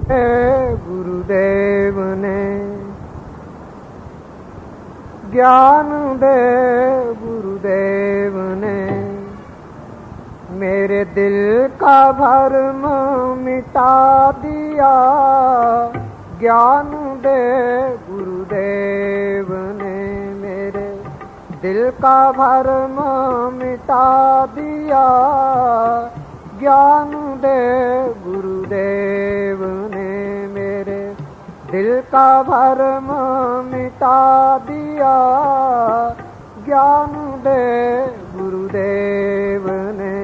गुरुदेव ने ज्ञान दे गुरुदेव ने मेरे दिल का भरम मिटा दिया। ज्ञान दे गुरुदेव ने मेरे दिल का भरम मिटा दिया। ज्ञान दे गुरुदेव ने मेरे दिल का भरम मिटा दिया। ज्ञान दे गुरुदेव ने।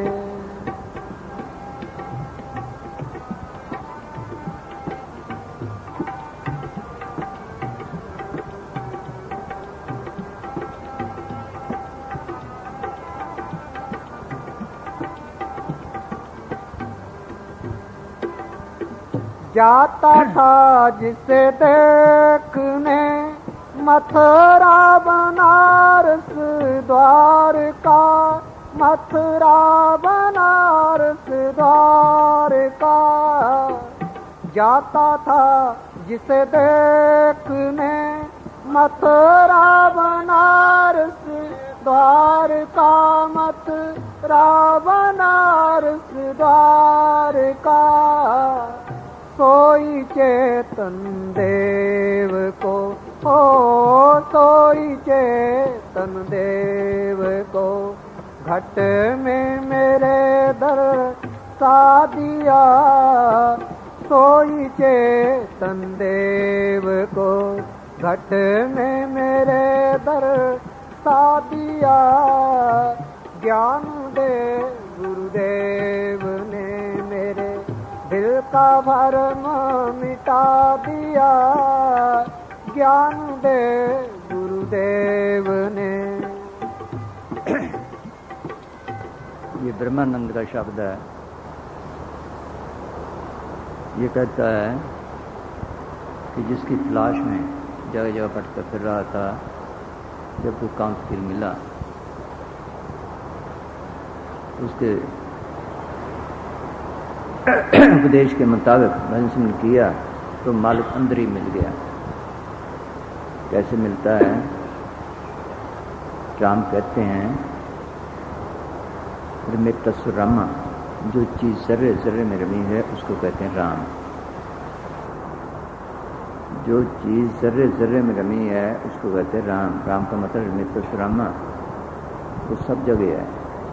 जाता था जिसे देखने मथुरा बनारस द्वारका, मथुरा बनारस द्वारका। जाता था जिसे देखने मथुरा बनारस द्वारका, मथुरा बनारस द्वारका। सोई चेतन देव को हो, सोई चेतन देव को घट में मेरे दर्शा दिया। सोई चेतन देव को घट में मेरे दर्शा दिया। ज्ञान दे गुरुदेव ने मेरे दिल का भरम मिटा दिया। ज्ञान दे गुरुदेव ने। ये ब्रह्मानंद का शब्द है। ये कहता है कि जिसकी तलाश में जगह जगह भटका फिर रहा था, जब कोई काउंसिल मिला उसके उपदेश के मुताबिक भजन किया तो मालिक अंदर ही मिल गया। कैसे मिलता है? राम कहते हैं रमितस्वरमा, जो चीज जर्रे जर्रे में रमी है उसको कहते हैं राम। जो चीज जर्रे जर्रे में रमी है उसको कहते हैं राम। राम का मतलब रमितस्वरमा, वो सब जगह है,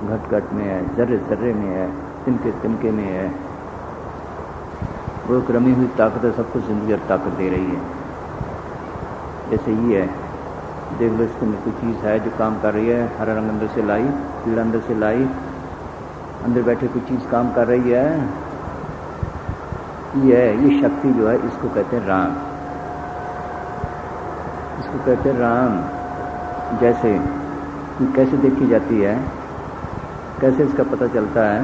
घट घट में है, जर्रे जर्रे में है, तिनके तिनके में है। वो एक रमी हुई ताकत है, सबको जिंदगी और ताकत दे रही है। जैसे ये है, देख लो इसके अंदर कोई चीज़ है जो काम कर रही है। हरा रंग अंदर से लाई, पीला अंदर से लाई, अंदर बैठे कोई चीज़ काम कर रही है। ये शक्ति जो है इसको कहते हैं राम। इसको कहते हैं राम। जैसे कैसे देखी जाती है, कैसे इसका पता चलता है?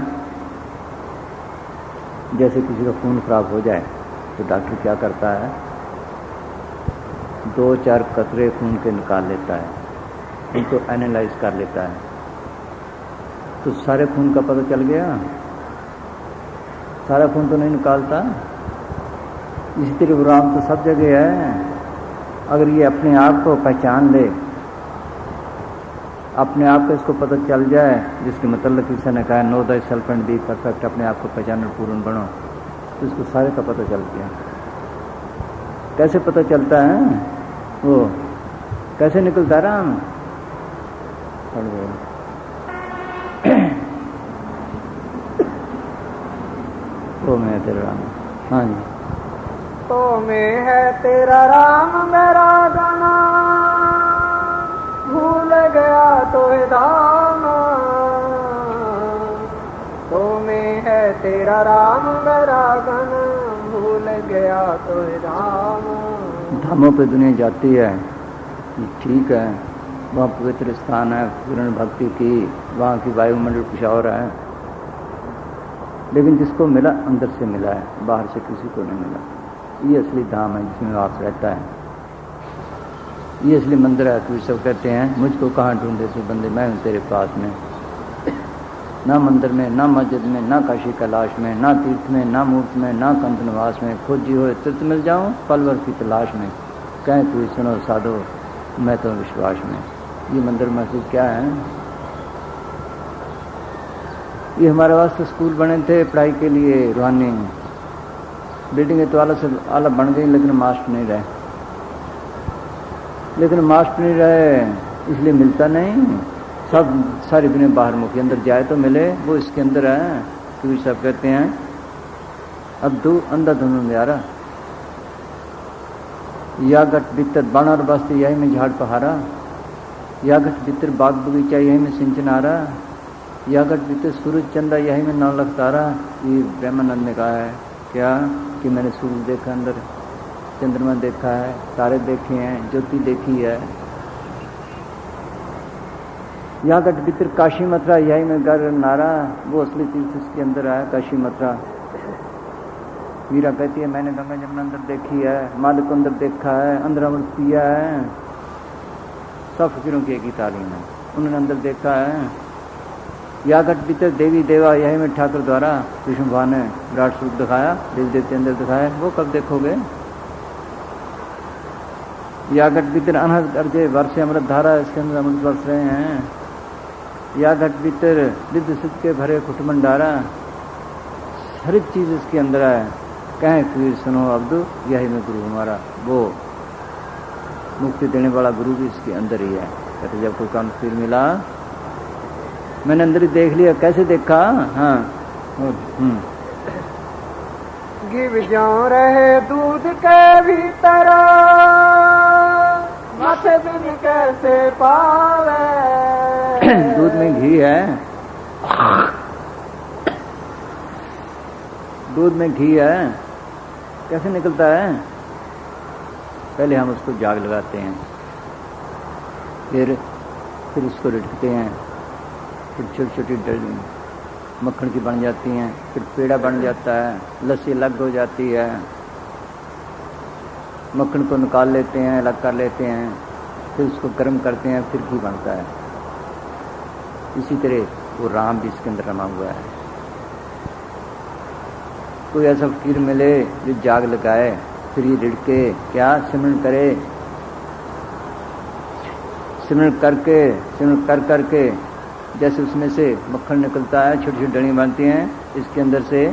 जैसे किसी का खून खराब हो जाए तो डॉक्टर क्या करता है? 2-4 कतरे खून के निकाल लेता है, उनको एनालाइज कर लेता है, तो सारे खून का पता चल गया? सारा खून तो नहीं निकालता। इसी तरह राम तो सब जगह है। अगर ये अपने आप को पहचान ले, अपने आप को इसको पता चल जाए, जिसके मतलब किसी ने कहा know the self and be perfect, अपने आप को पहचान पूर्ण बनो, तो इसको सारे का पता चल गया। कैसे पता चलता है? वो कैसे निकलता राम? तो मैं तेरा राम। हाँ जी। तो मैं है तेरा राम मेरा गाना, भूल गया तो धाम। तो मैं है तेरा राम मेरा गाना, भूल गया तो धाम। धामों पे दुनिया जाती है, ठीक है, वहाँ पवित्र स्थान है, पूर्ण भक्ति की, वहाँ की वायुमंडल कुछ और है, लेकिन जिसको मिला अंदर से मिला है, बाहर से किसी को नहीं मिला। ये असली धाम है जिसमें वास रहता है। ये असली मंदिर है। तो सब कहते हैं मुझको कहाँ ढूंढे तू बंदे, मैं हूँ तेरे पास में। ना मंदिर में, ना मस्जिद में, ना काशी कैलाश में, ना तीर्थ में, ना मूर्त में, ना कंठ निवास में, खोजी हो तीर्थ मिल जाऊं पल भर की तलाश में, कहें तू सुनो साधो मैं तो विश्वास में। ये मंदिर मस्जिद क्या है? ये हमारे वास्ते स्कूल बने थे पढ़ाई के लिए, रूहानी बिल्डिंगें तो आला से आला बन गई, लेकिन मास्टर नहीं रहे, लेकिन मास्टर नहीं रहे इसलिए मिलता नहीं। सब सारी दुनिया बाहर मुखी, अंदर जाए तो मिले, वो इसके अंदर है। कबीर साहब कहते हैं अब दो अंधा धुन यारा या गट भीतर बाणर बस्ती यही में झाड़ पहाड़ा, या गट भीतर बाग बगीचा यही में सिंचन आ रहा, या गट भीतर सूरज चंदा यही में नाव लगता रहा। ये ब्रह्मानंद ने कहा है क्या कि मैंने सूरज देखा, अंदर चंद्रमा देखा है, तारे देखे हैं, ज्योति देखी है। यहाँ गट भीतर काशी मथुरा यही में घर नारा, वो असली चीज इसके अंदर है काशी मथुरा। मीरा कहती है मैंने गंगा जमुना अंदर देखी है, मालिक को अंदर देखा है, अंदर अमृत पिया है। सब फकीरों की एक ही तालीम है, उन्होंने अंदर देखा है। या गट भीतर देवी देवा यही में ठाकुर द्वारा विष्णु भगवान ने विराट स्वरूप दिखाया, देवी देवते अंदर दिखाए, वो कब देखोगे? या गट भीतर अनहद अर्जे वर्षे अमृत धारा, इसके अंदर अमृत वर्ष रहे हैं। या गट भीतर विद्ध सिद्ध के भरे कुटमंडारा, हर एक चीज इसके अंदर है। कहें कबीर सुनो अब्दू यही में गुरु हमारा, वो मुक्ति देने वाला गुरु भी इसके अंदर ही है। कहते जब कोई काम फिर मिला मैंने अंदर ही देख लिया। कैसे देखा? हाँ गिव जाओ रहे दूध के भीतर, माथे बिन कैसे पावे। दूध में घी है, दूध में घी है, कैसे निकलता है? पहले हम उसको जाग लगाते हैं, फिर उसको रिटकते हैं, फिर छोटी छोटी मक्खन की बन जाती हैं, फिर पेड़ा बन जाता है, लस्सी अलग हो जाती है, मक्खन को निकाल लेते हैं, अलग कर लेते हैं, फिर उसको गर्म करते हैं, फिर घी बनता है। इसी तरह वो राम भी इसके अंदर रमा हुआ है। कोई ऐसा फकीर मिले जो जाग लगाए, फिर ये रिड़के क्या सिमरन करे, सिमरन कर करके जैसे उसमें से मक्खन निकलता है, छोटी छोटी डली बनती हैं, इसके अंदर से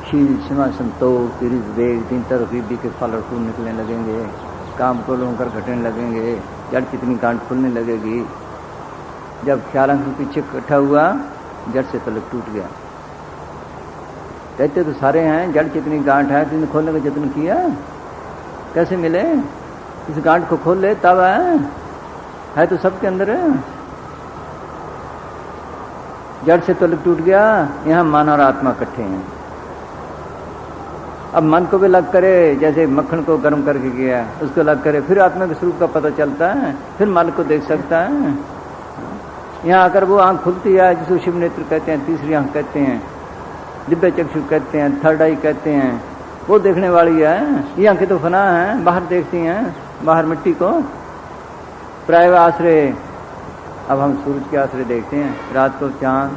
शील सीमा संतोष विवेक दिन तरफीबी के फल और फूल निकलने लगेंगे, काम को होकर घटने लगेंगे, जड़ कितनी गांठ खुलने लगेगी। जब ख्याल अंक पीछे इकट्ठा हुआ जड़ से तलक टूट गया। कहते तो सारे हैं, जड़ कितनी गांठ है, तुमने खोलने का जतन किया, कैसे मिले? इस गांठ को खोल ले तब है तो सबके अंदर है। जड़ से तलक टूट गया, यहाँ मन और आत्मा इकट्ठे हैं। अब मन को भी लग करे, जैसे मक्खन को गर्म करके किया, उसको लग करे, फिर आत्मा के स्वरूप का पता चलता है, फिर मालिक को देख सकता है। यहाँ आकर वो आंख खुलती है जिसको शिव नेत्र कहते हैं, तीसरी आंख कहते हैं, दिव्य चक्षु कहते हैं, थर्ड आई कहते हैं, वो देखने वाली है। ये आंखें तो फना है, बाहर देखती हैं, बाहर मिट्टी को प्राय आश्रय। अब हम सूरज के आश्रय देखते हैं, रात को चांद,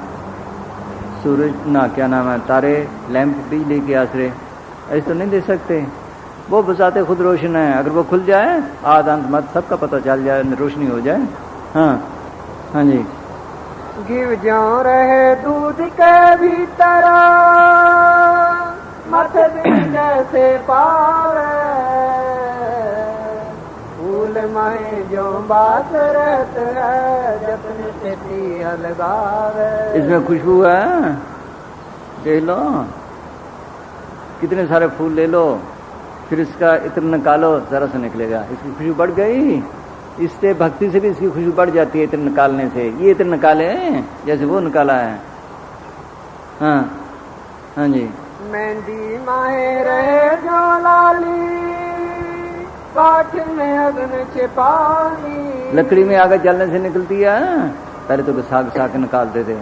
सूरज ना क्या नाम है, तारे, लैंप, बिजली के आश्रय, ऐसे तो नहीं देख सकते। वो बसाते खुद रोशन है, अगर वो खुल जाए आद अंत मत सबका पता चल जाए, रोशनी हो जाए। हाँ जी। गिव जाओ रहे दूध के भीतर, माथे बिन कैसे पावे। फूल में जो बात रहत है, जतन से पिया लगावे। इसमें खुशबू है, देख लो, कितने सारे फूल ले लो, फिर इसका इत्र निकालो, जरा सा निकलेगा, इसकी खुशबू बढ़ गई। इससे भक्ति से भी इसकी खुशबू बढ़ जाती है इत्र निकालने से। ये इत्र निकाले जैसे वो निकाला है। हाँ जी। मेहंदी माहे रहे जो लाली, काठ में अग्न छिपानी। लकड़ी में आगे जलने से निकलती है, पहले तो घसा घसा के निकालते थे,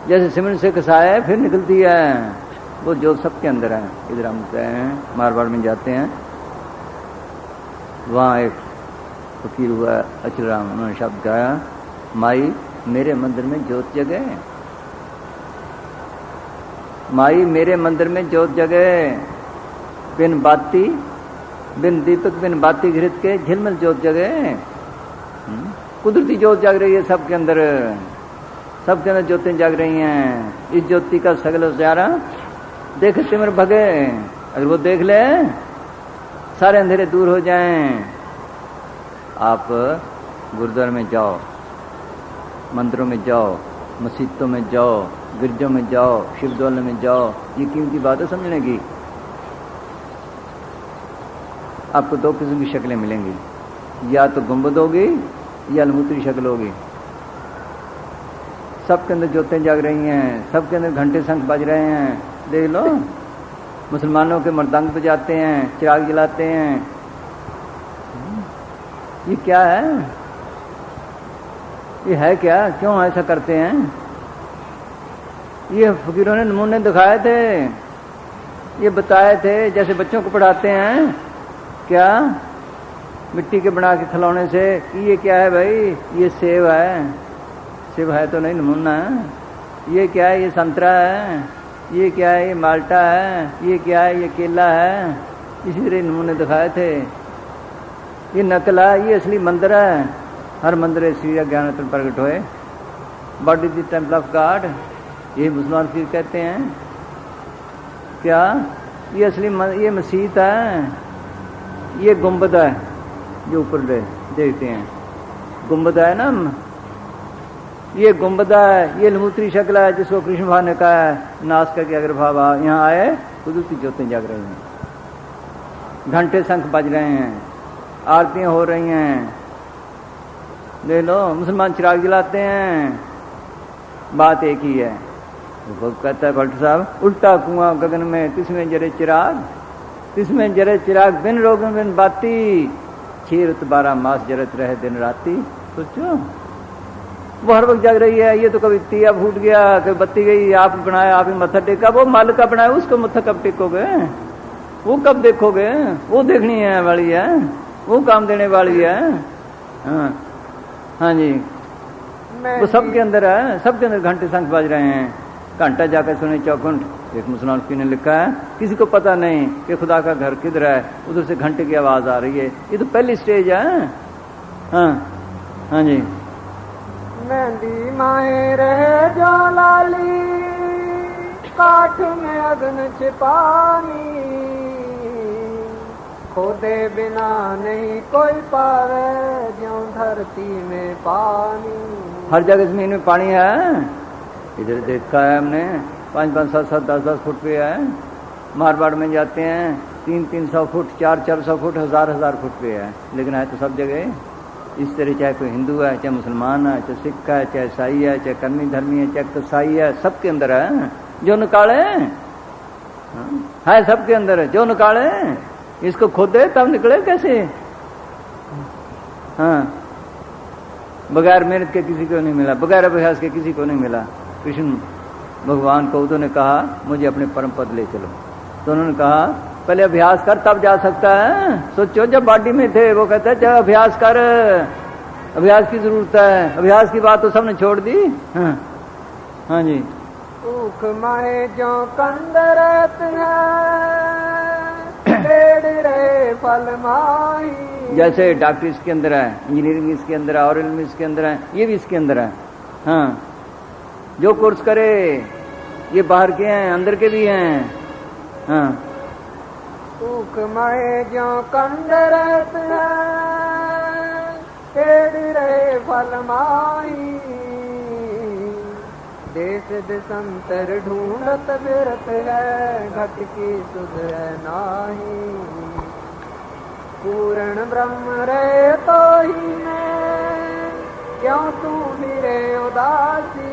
जैसे सीमेंट से घसाए फिर निकलती है। वो जो सबके अंदर है। इधर हम गए हैं, मारवाड़ में जाते हैं, वहाँ एक फकीर हुआ अचल राम, उन्होंने शब्द गाया, माई मेरे मंदिर में ज्योत जगे, माई मेरे मंदिर में ज्योत जगे, बिन बाती बिन दीपक बिन बाती घृत के झिलमिल ज्योत जगे। कुदरती ज्योत जग रही है सबके अंदर, सबके अंदर ज्योतें जग रही हैं। इस ज्योति का सगल उजारा देख तिमिर भगे, अगर वो देख ले सारे अंधेरे दूर हो जाएं। आप गुरुद्वारे में जाओ, मंदिरों में जाओ, मस्जिदों में जाओ, गिरजों में जाओ, शिवद्वारों में जाओ, ये कीमती बात है समझने की। आपको दो किस्म की शक्लें मिलेंगी, या तो गुंबद होगी या लमूत्री शक्ल होगी। सबके अंदर ज्योतें जग रही हैं, सबके अंदर घंटे शंख बज रहे हैं। देख लो, मुसलमानों के मर्दांग बजाते हैं, चिराग जलाते हैं। ये क्या है? ये है क्या? क्यों ऐसा करते हैं? ये फकीरों ने नमूने दिखाए थे, ये बताए थे, जैसे बच्चों को पढ़ाते हैं क्या, मिट्टी के बना के खिलौने से कि ये क्या है भाई, ये सेब है। सेब है तो नहीं, नमूना है। ये क्या है? ये संतरा है। ये क्या है? ये माल्टा है। ये क्या है? ये केला है। इसी तरह नमूने दिखाए थे। ये नकल है, ये असली मंदिर है। हर मंदिर श्री ज्ञान प्रकट होए, body the temple of God, ये मुसलमान फिर कहते हैं क्या? ये असली ये मस्जिद है। ये गुंबद है जो ऊपर देखते हैं, गुंबद है ना, ये गुंबद है। ये लमूत्री शक्ल है जिसको कृष्ण भगवान ने कहा है नाश करके अगर भावा यहाँ आए तो दूसरी ज्योतें जग रही हैं, घंटे शंख बज रहे हैं, आरतियां हो रही हैं। देख लो, मुसलमान चिराग जलाते हैं, बात एक ही है। वो कहता है भट्ट साहब, उल्टा कुआं गगन में तिसमें जरे चिराग, तिसमें जरे चिराग बिन रोगन बिन बाती, 6 रुत 12 मास जरत रहे दिन राती। सोचो, वो हर वक्त जग रही है। ये तो कभी दिया फूट गया, कभी बत्ती गई, आप बनाया, आप ही मत्था टेका। वो मालिक का बनाया, उसको मत्था कब टेकोगे? वो कब देखोगे? वो देखनी है वाली है, वो काम देने वाली है। हाँ हाँ जी, वो सबके अंदर है, सबके अंदर घंटे शंख बज रहे हैं। घंटा जाकर सुने चौखुंट, एक मुसलमान ने लिखा है, किसी को पता नहीं कि खुदा का घर किधर है, उधर से घंटे की आवाज आ रही है। ये तो पहली स्टेज है। हाँ हाँ जी, मेहंदी माए रहे जो लाली, काठ में अग्न छिपानी, खोदे बिना नहीं कोई पावे, ज्यों धरती में पानी। हर जगह जमीन में पानी है। इधर देखा है हमने, 5-5, 7-7, 10-10 फुट पे है। मारवाड़ में जाते हैं 300-300 फुट, 400-400 फुट, 1000-1000 फुट पे है। लेकिन है तो सब जगह इस तरह, चाहे कोई हिंदू है, चाहे मुसलमान है, चाहे सिख है, चाहे ईसाई है, चाहे कर्मी धर्मी है, चाहे कसाई है, सबके अंदर है। जो निकाले है सबके अंदर है, जो निकाले इसको खोदे तब निकले कैसे? हाँ, बगैर मेहनत के किसी को नहीं मिला, बगैर अभ्यास के किसी को नहीं मिला। कृष्ण भगवान को उन्होंने कहा मुझे अपने परम पद ले चलो, तो उन्होंने कहा पहले अभ्यास कर तब जा सकता है। सोचो, जब बॉडी में थे वो कहते जब अभ्यास कर, अभ्यास की जरूरत है। अभ्यास की बात तो सबने छोड़ दी। हाँ हाँ जी, ऊख माए जो कंदरत है, रे फल माही। जैसे डॉक्टर इसके अंदर है, इंजीनियरिंग इसके अंदर है, और इल्म इसके अंदर है, ये भी इसके अंदर है। हाँ, जो कोर्स करे, ये बाहर के हैं, अंदर के भी हैं। हाँ, ऊख माए जो कंदरत है, रे फल माही। देश देशंतर ढूंढत बिरत है, घट की सुध है नाही। पूर्ण ब्रह्म रे तो ही में, क्यों तू फिरे उदासी।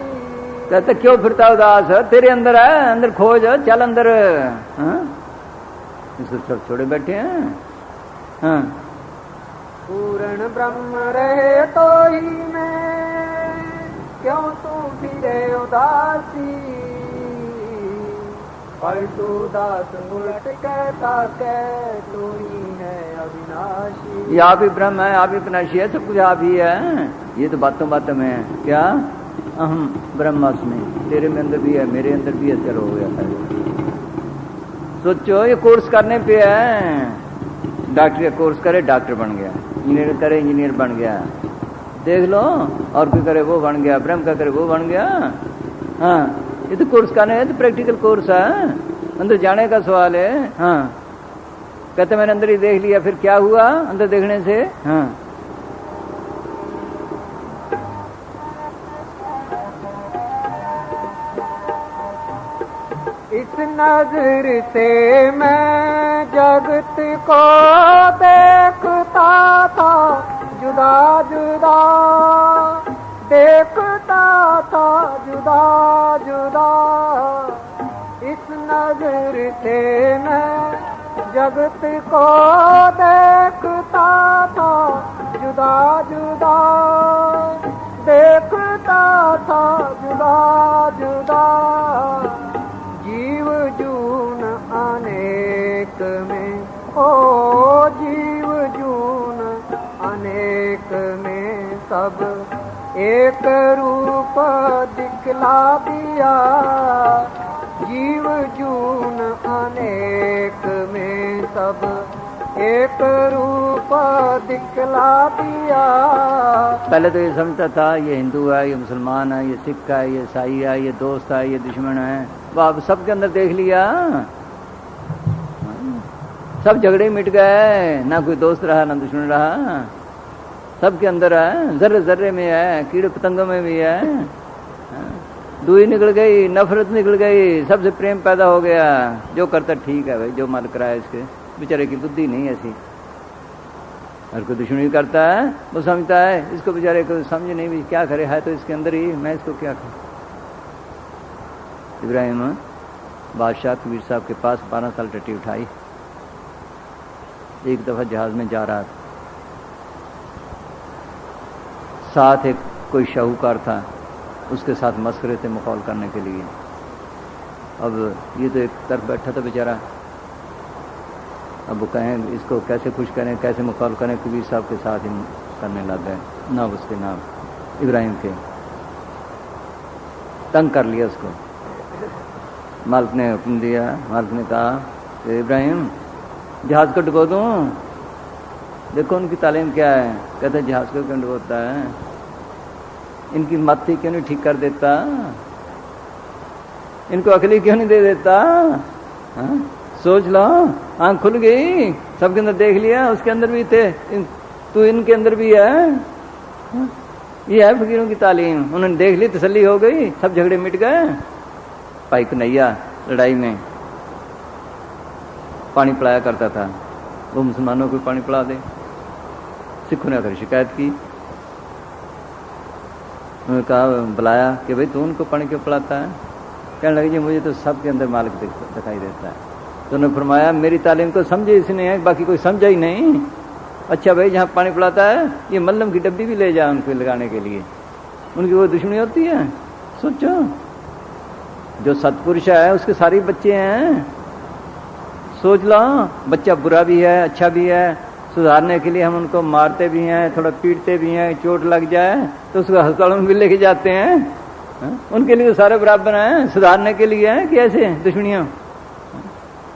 कहते क्यों फिरता उदास? तेरे अंदर है, अंदर खोज, चल अंदर। हाँ, इसको सब छोड़े बैठे हैं। हाँ, पूर्ण ब्रह्म रहे तो ही में, क्यों तू फिरे उदासी। पलटू दास उलट कहता कह, तू ही है अविनाशी। ये आप ही ब्रह्म है, आप ही विनाशी है, सब कुछ आप ही है। ये तो बातों बातों में है क्या? अहम ब्रह्मास्मि, तेरे में अंदर भी है, मेरे अंदर भी है, चलो हो गया है। सोचो ये कोर्स करने पे है, डॉक्टर का कोर्स करे डॉक्टर बन गया, इंजीनियर करे इंजीनियर बन गया, देख लो, और कोई करे वो बन गया, ब्रह्म का करे वो बन गया। हाँ, ये तो कोर्स करने है, तो प्रैक्टिकल कोर्स है, अंदर जाने का सवाल है। हाँ, कहते मैंने अंदर ही देख लिया, फिर क्या हुआ अंदर देखने से? हाँ, इस नजर से मैं जगत को देखता था, जुदा जुदा देखता था, जुदा जुदा। इस नजर से मैं जगत को देखता था, जुदा जुदा देखता था, जुदा जुदा। जीव जून अनेक में, ओ जीव जून अनेक में, सब एक रूप दिखला दिया। जीव जून अनेक में, सब एक रूप दिखला दिया। पहले तो ये समझता था ये हिंदू है, ये मुसलमान है, ये सिख है, ये ईसाई है, ये दोस्त है, ये दुश्मन है। वो अब सबके अंदर देख लिया, सब झगड़े मिट गए, ना कोई दोस्त रहा ना दुश्मन रहा, सबके अंदर है, जर्रे जर्रे में है, कीड़े पतंगों में भी है। दूरी निकल गई, नफरत निकल गई, सबसे प्रेम पैदा हो गया। जो करता ठीक है भाई, जो माल कराया इसके, बेचारे की बुद्धि नहीं ऐसी। और कोई दुश्मनी करता है, वो समझता है इसको बेचारे को समझ नहीं भी, क्या करे, है तो इसके अंदर ही, मैं इसको क्या करूं। इब्राहिम बादशाह कबीर साहब के पास 12 साल टट्टी उठाई। एक दफा जहाज में जा रहा था, साथ एक कोई शाहूकार था, उसके साथ मस्करे थे मखौल करने के लिए। अब ये तो एक तरफ बैठा था बेचारा, अब वो कहें इसको कैसे खुश करें, कैसे मखौल करें, कबीर साहब के साथ ही करने लग गए, नाम उसके नाम इब्राहिम के। तंग कर लिया उसको। मालिक ने हुक्म दिया, मालिक ने कहा कि इब्राहिम जहाज को डुबो दूं? देखो उनकी तालीम क्या है। कहते जहाज को क्यों डुबोता है, इनकी मत्ती क्यों नहीं ठीक कर देता, इनको अकली क्यों नहीं दे देता। हाँ? सोच लो, आंख खुल गई, सबके अंदर देख लिया, उसके अंदर भी थे, तू इनके अंदर भी है। हाँ? ये है फकीरों की तालीम। उन्होंने देख ली, तसल्ली हो गई, सब झगड़े मिट गए। भाई कन्हैया लड़ाई में पानी पिलाया करता था, वो मुसलमानों को पानी पिला दे। सिखों ने आकर शिकायत की, उन्होंने कहा, बुलाया कि भाई तू उनको पानी क्यों पिलाता है। कहने लगे जी मुझे तो सबके अंदर मालिक दिखाई देता है। तो उन्होंने फरमाया मेरी तालीम को समझे इसने है, बाकी कोई समझा ही नहीं। अच्छा भाई जहाँ पानी पिलाता है ये मल्लम की डब्बी भी ले जा उनको लगाने के लिए, उनकी वो दुश्मनी होती है। सोचो, जो सत्पुरुष है उसके सारे बच्चे हैं। सोच लो, बच्चा बुरा भी है अच्छा भी है, सुधारने के लिए हम उनको मारते भी हैं, थोड़ा पीटते भी हैं, चोट लग जाए तो उसको अस्पताल में भी लेके जाते हैं। उनके लिए तो सारे बराबर हैं, सुधारने के लिए है कि ऐसे दुश्मनियां।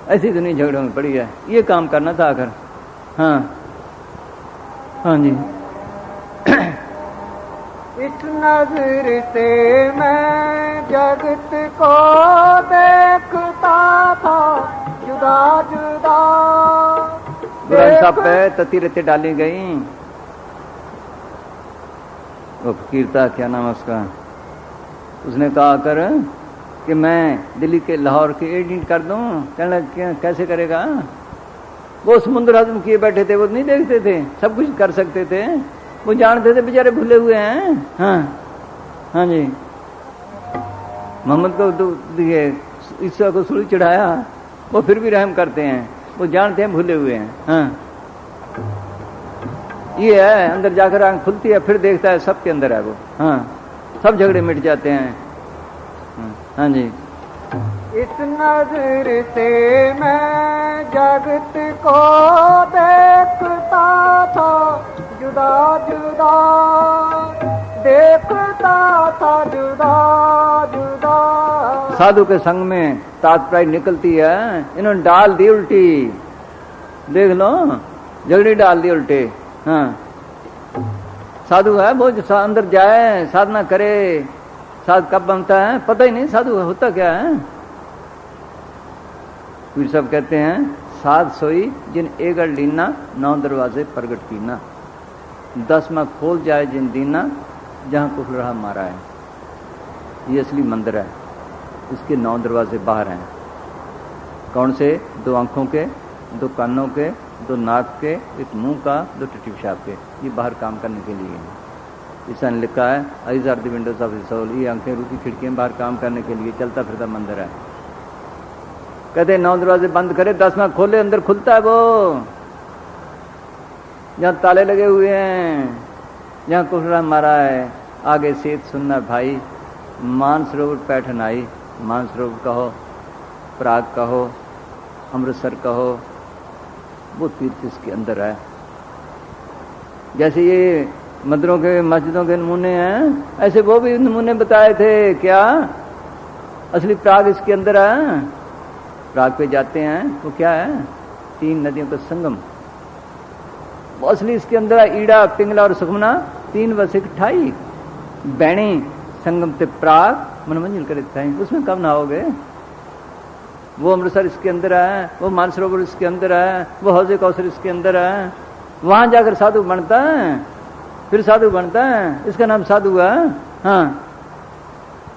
ऐसी दुनिया झगड़ों में पड़ी है, ये काम करना था आखिर। हाँ हाँ जी। इस नजर से मैं जगत को देखता था, जुदा जुदा साहब पे तती रेते डाली गई। वो फकीर था, क्या नाम है उसका, उसने कहा कर कि मैं दिल्ली के लाहौर के एडिट कर दूं। कहने लगा कैसे करेगा। वो समुद्र हजम किए बैठे थे, वो नहीं देखते थे, सब कुछ कर सकते थे, वो जानते थे बेचारे भूले हुए हैं। हाँ हाँ जी। मोहम्मद को दिए ईसा को सूली चढ़ाया, वो फिर भी रहम करते हैं, वो जानते हैं भूले हुए हैं। हाँ ये है, अंदर जाकर आंख खुलती है, फिर देखता है सबके अंदर है वो। हाँ सब झगड़े मिट जाते हैं। हाँ जी। इस नजर से मैं जगत को देखता था, जुदा जुदा देखता था जुदा जुदा। साधु के संग में तात्पर्य निकलती है, इन्होंने डाल दी उल्टी, देख लो झगड़ी डाल दी उल्टे। हाँ, साधु है वो जो अंदर जाए साधना करे, साधु कब बनता है पता ही नहीं, साधु होता क्या है। फिर सब कहते हैं साध सोई जिन एगड़ लीना, 9 दरवाजे प्रगट कीना, 10 में खोल जाए जिन दीना, जहां कुछ रहा मारा है। ये असली मंदिर है, इसके 9 दरवाजे बाहर हैं। कौन से? 2 आंखों के, 2 कानों के, 2 नाक के, 1 मुंह का, 2 टट्टी पेशाब के। ये बाहर काम करने के लिए है। ईसा ने लिखा है eyes are the windows of the soul. ये आंखें रूह की खिड़कियां बाहर काम करने के लिए चलता फिरता मंदिर है। कहते 9 दरवाजे बंद करे, 10वां खोले, अंदर खुलता है वो, जहां ताले लगे हुए हैं, जहां कुफरा मारा है। आगे सेत सुनना भाई, मानसरोवर पैठन आई, मानसरोवर कहो, प्राग कहो, अमृतसर कहो, वो तीर्थ इसके अंदर है। जैसे ये मंदिरों के मस्जिदों के नमूने हैं, ऐसे वो भी नमूने बताए थे। क्या असली प्राग इसके अंदर है। प्राग पे जाते हैं वो क्या है? 3 नदियों का संगम, वो असली इसके अंदर है। ईड़ा, पिंगला और सुखमना 3 वसिक 28 बैणी संगम ते प्राग मनोरंजन करते हैं। उसमें कब नहाओगे? वो अमृतसर इसके अंदर है, वो मानसरोवर इसके अंदर है, वो हौजे कौसर इसके अंदर है। वहां जाकर साधु बनता है, फिर साधु बनता है, इसका नाम साधु है। हाँ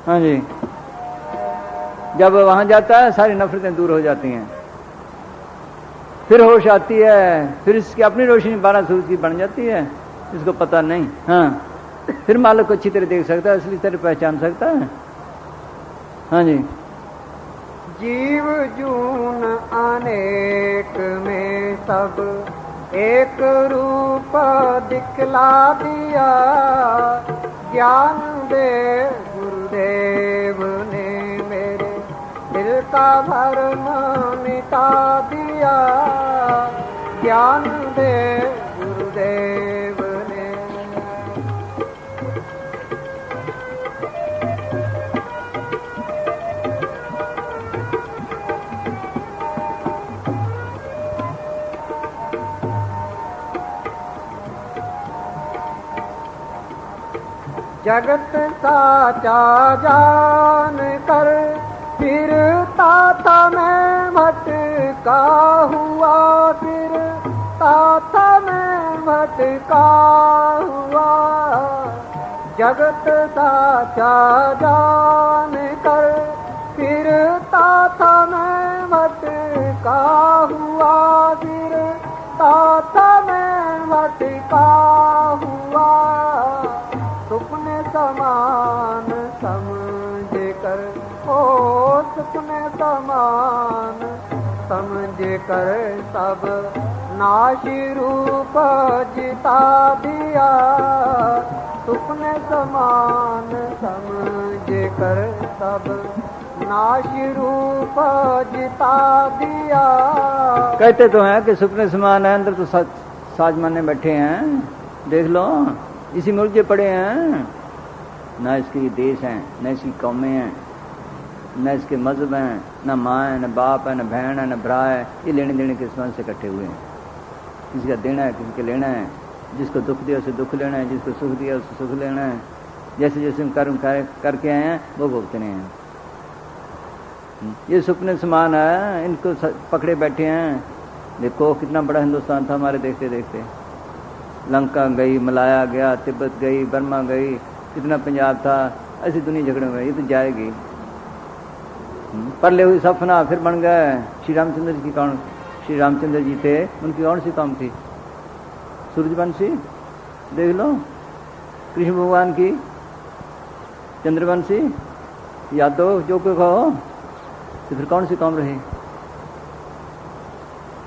हाँ जी, जब वहां जाता है सारी नफरतें दूर हो जाती हैं, फिर होश आती है, फिर इसकी अपनी रोशनी 12 सूरज की बन जाती है, इसको पता नहीं। हाँ, फिर मालिक को अच्छी तरह देख सकता है, असली तरह पहचान सकता है। हाँ जी, जीव जून अनेक में सब एक रूप दिखला दिया, ज्ञान दे गुरुदेव ने मेरे दिल का भरम मिटा दिया, ज्ञान दे गुरुदेव ने। जगत साचा जान कर फिरता था मैं भटका हुआ, फिरता था मैं भटका हुआ। जगत साचा जान कर फिरता था मैं भटका हुआ, फिरता था मैं भटका हुआ। सुपने समान समझ कर, ओ सुपने समान समझ कर सब नाशी रूप जिता दिया, सुपने समान समझ कर सब नाशी रूप जिता दिया। कहते तो हैं कि सुपने समान है, अंदर तो साज माने बैठे हैं, देख लो इसी में उलझे पड़े हैं। न इसके देश हैं, न इसकी कौमें हैं, न इसके मजहब हैं, न माँ है, न बाप है, न बहन है, न भरा है। ये लेने देने के संबंध से इकट्ठे हुए हैं। किसी का देना है, किसी का लेना है, जिसको दुख दिया उसे दुख लेना है, जिसको सुख दिया उसे सुख लेना है। जैसे जैसे हम कर्म करके आए हैं वो भुगतने हैं। ये सुपने समान है, इनको पकड़े बैठे हैं। देखो कितना बड़ा हिंदुस्तान था हमारे देखते देखते, लंका गई, मलाया गया, तिब्बत गई, बर्मा गई, कितना पंजाब था। ऐसी दुनिया झगड़े में ये तो जाएगी। परले हुई सपना फिर बन गए। श्री रामचंद्र जी की कौन, श्री रामचंद्र जी थे, उनकी कौन सी काम थी? सूर्यवंशी देख लो, कृष्ण भगवान की चंद्रवंशी, यादव जो कोई कहो, तो फिर कौन सी काम रही?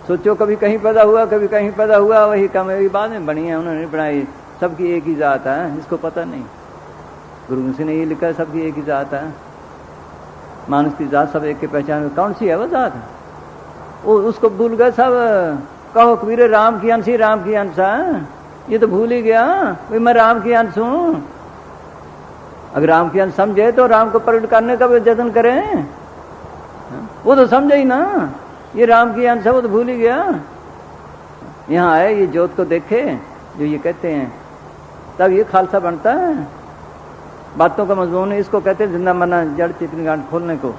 सोचो, कभी कहीं पैदा हुआ, कभी कहीं पैदा हुआ, वही काम है, बाद में बनी है, उन्होंने बनाई। सबकी एक ही जात है, इसको पता नहीं। गुरुवंशी ने ये लिखा है सबकी एक ही जात है, मानुष की जात सब एक के पहचान। कौन सी है वो जात? वो उसको भूल गए सब। कहो कबीर राम की अंश ही राम की अंश है, ये तो भूल ही गया भाई मैं राम की अंश हूँ। अगर राम की अंश समझे तो राम को प्रकट करने का भी जतन करें। वो तो समझे ही ना, ये राम की अंश है, वो तो भूल ही गया। यहाँ आए, ये ज्योत को देखे जो ये कहते हैं, तब ये खालसा बनता है। बातों का मजमून इसको कहते हैं जिंदा मरना, जड़ चेतन गांठ खोलने को।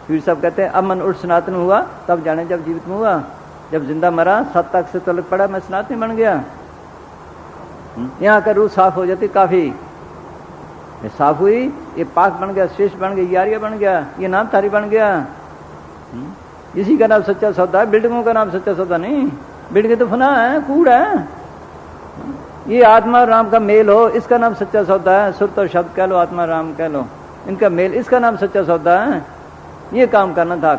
फिर सब कहते हैं अब मन उठ सनातन हुआ, तब जाने जब जीवित में हुआ। जब जिंदा मरा, 7 तक से तलक पड़ा, मैं सनातन बन गया। यहाँ का रूह साफ हो जाती काफी, ये साफ हुई, ये पाक बन गया, श्रेष्ठ बन गया, यारिया बन गया, ये नाम तारी बन गया। इसी का नाम सच्चा सौदा है, बिल्डिंगों का नाम सच्चा सौदा नहीं। बिल्डिंग तो फना है, कूड़ है। ये आत्मा राम का मेल हो, इसका नाम सच्चा सौदा है। सुरत और शब्द कह लो, आत्मा राम कह लो, इनका मेल, इसका नाम सच्चा सौदा है। ये काम करना था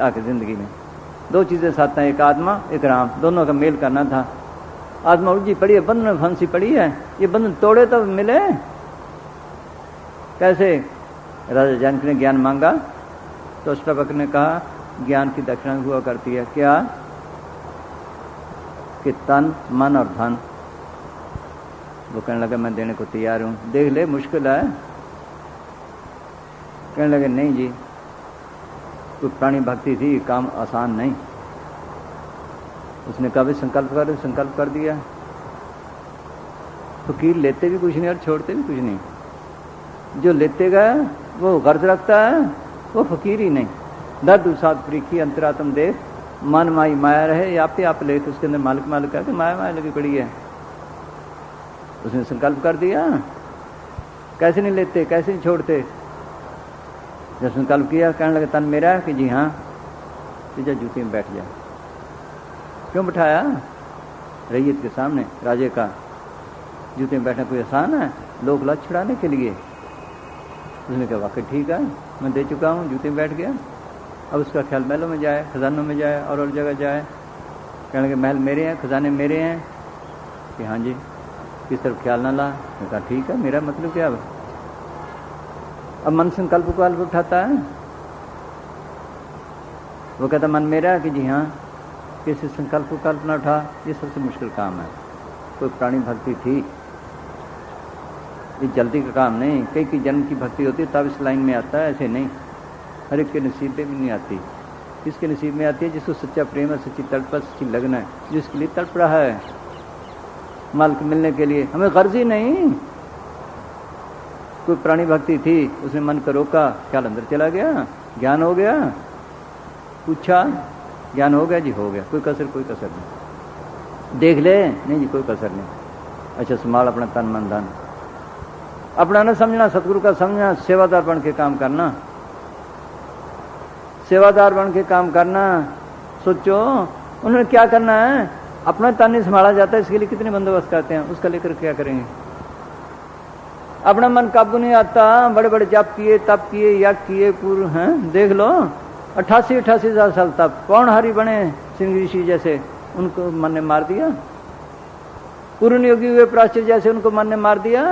आके जिंदगी में। 2 चीजें साथ हैं, एक आत्मा एक राम, दोनों का मेल करना था। आत्मा उलझी पड़ी है, बंधन में फंसी पड़ी है, ये बंधन तोड़े तो मिले। कैसे? राजा जनक ने ज्ञान मांगा तो अष्टावक्र ने कहा ज्ञान की दक्षिणा हुआ करती है क्या? कि तन, मन और धन। वो कहने लगा मैं देने को तैयार हूं, देख ले मुश्किल है। कहने लगे नहीं जी, कोई प्राणी भक्ति थी, काम आसान नहीं। उसने कहा भी संकल्प कर दिया। फकीर लेते भी कुछ नहीं और छोड़ते भी कुछ नहीं। जो लेते गए वो गर्ज रखता है, वो फकीर ही नहीं। दर्द उसाद प्रीखी अंतरात्म देख, मन माई माया रहे या पे आप लेख, उसके अंदर मालिक मालिक है कि माया माया लगी पड़ी है। उसने संकल्प कर दिया, कैसे नहीं लेते, कैसे नहीं छोड़ते। जब संकल्प किया, कहने लगे तन मेरा है कि जी हाँ, तुझे जूते में बैठ जा। क्यों बिठाया? रैयत के सामने, राजे का जूते में बैठना कोई आसान है? लोक लाज छुड़ाने के लिए। उसने कहा वाकई ठीक है, मैं दे चुका हूँ, जूते में बैठ गया। अब उसका ख्याल महलों में जाए, खजानों में जाए और जगह जाए। कहने लगे महल मेरे हैं, खजाने मेरे हैं कि हाँ जी, किस तरफ ख्याल ना ला। मैं कहा ठीक है, मेरा मतलब क्या है? अब मन संकल्प को उठाता है, वो कहता मन मेरा है कि जी हाँ, किसी संकल्प को कल्पना उठा। ये सबसे मुश्किल काम है। कोई प्राणी भक्ति थी, ये जल्दी का काम नहीं। कई की जन्म की भक्ति होती है तब इस लाइन में आता है, ऐसे नहीं। हर एक के नसीब में भी नहीं आती। किसके नसीब में आती है? जिसको सच्चा प्रेम है, सच्ची तड़प है, सच्ची लगन है, जिसके लिए तड़प रहा है मालिक मिलने के लिए। हमें गर्ज ही नहीं। कोई प्राणी भक्ति थी, उसने मन को रोका, ख्याल अंदर चला गया, ज्ञान हो गया। पूछा ज्ञान हो गया जी? हो गया। कोई कसर नहीं। देख ले? नहीं जी, कोई कसर नहीं। अच्छा संभाल अपना तन मन धन, अपना न समझना, सतगुरु का समझना, सेवादार बन के काम करना, सेवादार बन के काम करना। सोचो उन्होंने क्या करना है, अपना तन नहीं संभाला जाता, इसके लिए कितने बंदोबस्त करते हैं, उसका लेकर क्या करेंगे? अपना मन काबू नहीं आता, बड़े बड़े जाप किए, तप किए, याग किए, पूर्व हैं, देख लो 88,000 साल तक कौन हरि बने सिंह ऋषि जैसे, उनको मन ने मार दिया। पूर्ण योगी हुए प्राच्य जैसे, उनको मन ने मार दिया।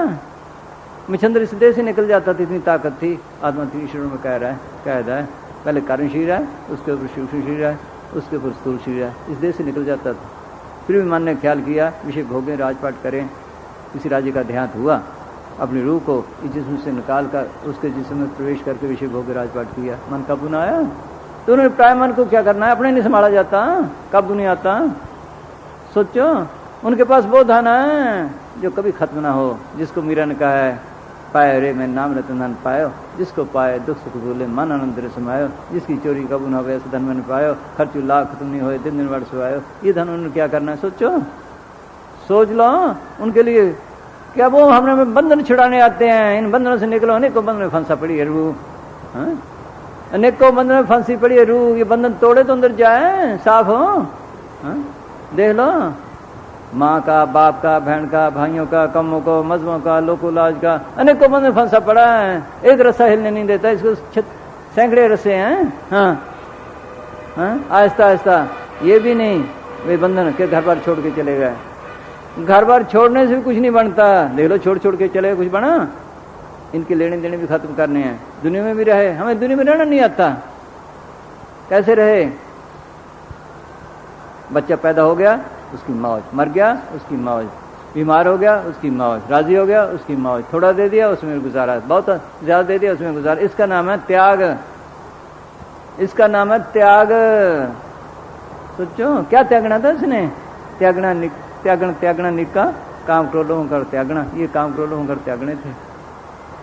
मिछंद्र इस देह से निकल जाता था, इतनी ताकत थी। आत्मा 3 शरीरों में कह रहा है पहले कारण शरीर है, उसके ऊपर सूक्ष्म शरीर है, उसके ऊपर स्थूल शरीर है। इस देह से निकल जाता था। फिर भी मन ने ख्याल किया विषय भोगें, राजपाट करें। किसी राज्य का देहांत हुआ, अपनी रूह को इस जिस्म से निकाल कर उसके जिस्म में प्रवेश करके विषय भोगे राजपाट किया। मन काबू न आया तो उन्होंने प्राय मन को क्या करना है, अपने नहीं संभाला जाता, काबू नहीं आता। सोचो उनके पास वो धन है जो कभी खत्म ना हो, जिसको मीरा ने कहा है पाए रे मैं नाम रतन धन पायो, जिसको पाए दुख सुख बोले मन आनंद रे समायो, जिसकी चोरी कबू न हो धन मैंने पायो, खर्चू लाख खत्म नहीं होए दिन दिन वर्ष सुहायो। ये धन उन्होंने क्या करना है? सोचो, सोच लो। उनके लिए क्या वो हमें बंधन छुड़ाने आते हैं? इन बंधनों से निकलो। अनेकों बंधन में फंसा पड़ी है रूह, अनेकों बंधन में फंसी पड़ी है रूह। ये बंधन तोड़े तो अंदर जाए, साफ हो। देख लो, माँ का, बाप का, बहन का, भाइयों का, कमों का, मजमों का, लोकोलाज का, अनेकों बंधन में फंसा पड़ा है। एक रस्सा हिलने नहीं देता, इसको सैकड़े रस्से हैं। आहिस्ता आहिस्ता। ये भी नहीं वे बंधन के घर बार छोड़ के चले गए। घर बार छोड़ने से भी कुछ नहीं बनता। देख लो, छोड़ छोड़ के चले, कुछ बना? इनके लेने देने भी खत्म करने हैं। दुनिया में भी रहे, हमें दुनिया में रहना नहीं आता। कैसे रहे? बच्चा पैदा हो गया, उसकी मौज, मर गया, उसकी मौज, बीमार हो गया उसकी मौज, राजी हो गया उसकी मौज, थोड़ा दे दिया उसमें गुजारा, बहुत ज्यादा दे दिया उसमें गुजारा। इसका नाम है त्याग, इसका नाम है त्याग। सोचो क्या त्यागना था इसने, त्यागना निका, काम क्रोधों होकर त्यागना, ये काम क्रोधों होकर त्यागने थे।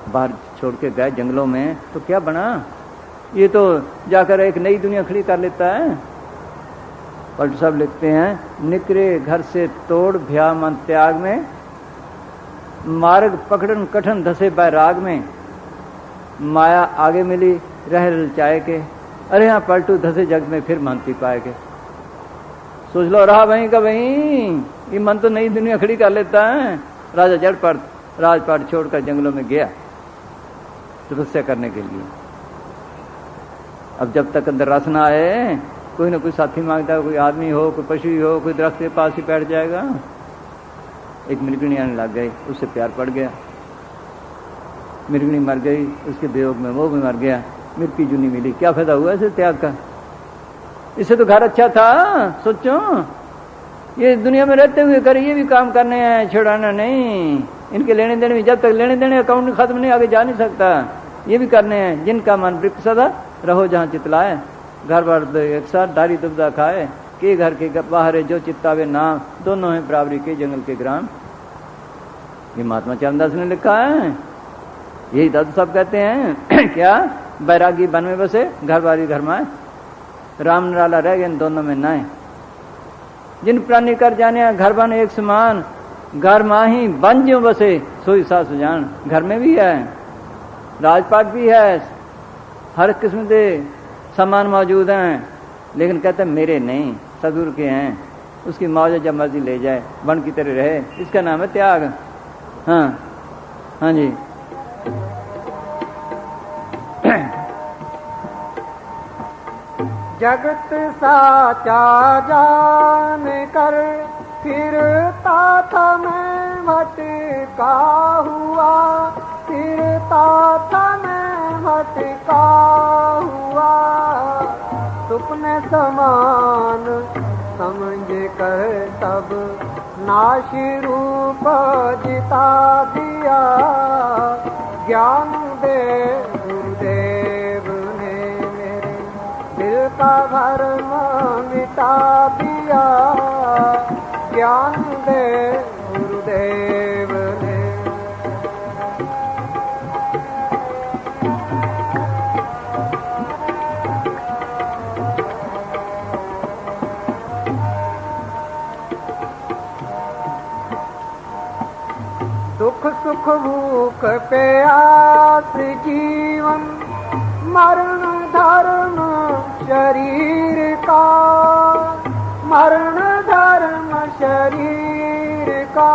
बाहर छोड़ के गए जंगलों में तो क्या बना, ये तो जाकर एक नई दुनिया खड़ी कर लेता है। पलट साहब लिखते हैं, निकरे घर से तोड़ भया मन त्याग में, मार्ग पकड़न कठन धसे बैराग में, माया आगे मिली रह ललचाए के, अरे हाँ पलटू धसे जग में फिर मनती पाए के। सोच लो रहा वहीं का वहीं, ये मन तो नई दुनिया खड़ी कर लेता है। राजा जड़पाट राजपाट छोड़कर जंगलों में गया तपस्या करने के लिए। अब जब तक अंदर रस ना आए, कोई ना कोई साथी मांगता है, कोई आदमी हो, कोई पशु हो, कोई दरख्त के पास ही बैठ जाएगा। एक मृगणी आने लग गई, उससे प्यार पड़ गया, मृगणी मर गई, उसके वियोग में वो भी मर गया, मृत्यु जूनी मिली। क्या फायदा हुआ इसे त्याग का, इससे तो घर अच्छा था। सोचो ये दुनिया में रहते हुए कर ये भी काम करने हैं, छुड़ाना नहीं। इनके लेने देने में, जब तक लेने देने अकाउंट खत्म नहीं आगे जा नहीं सकता, ये भी करने हैं। जिनका मन वृक्ष सदा रहो जहाँ चितलाए, घर बार एक साथ दारी दुबदा खाए, के घर के बाहर है जो चित्तावे नाम, दोनों हैं बराबरी के जंगल के ग्राम। ये महात्मा चरणदास ने लिखा है, यही दादू साहब कहते हैं क्या, बैरागी वन में बसे घर बारी घर माए, राम निराला रह गए इन दोनों में नाए। जिन प्राणी कर जाने घर बन एक समान, घर माही बन ज्यों बसे सोई सा सुजान। घर में भी है, राजपाट भी है, हर किस्म के सामान मौजूद हैं, लेकिन कहते हैं मेरे नहीं, सदगुरु के हैं। उसकी मौज जब मर्जी ले जाए, वन की तरह रहे, इसका नाम है त्याग। हाँ हाँ जी। जगत साचा जान कर फिरता था मैं भटका हुआ, फिरता था मैं भटका हुआ, सुपने समान समझ कर तब नाश रूप जिता दिया, ज्ञान दे गुरुदेव ने मेरे दिल का भरम मिटा दिया, ज्ञान दे गुरुदेव ने। दुख सुख भूख प्यास जीवन, मरण धर्म शरीर का, मरण धर्म शरीर का।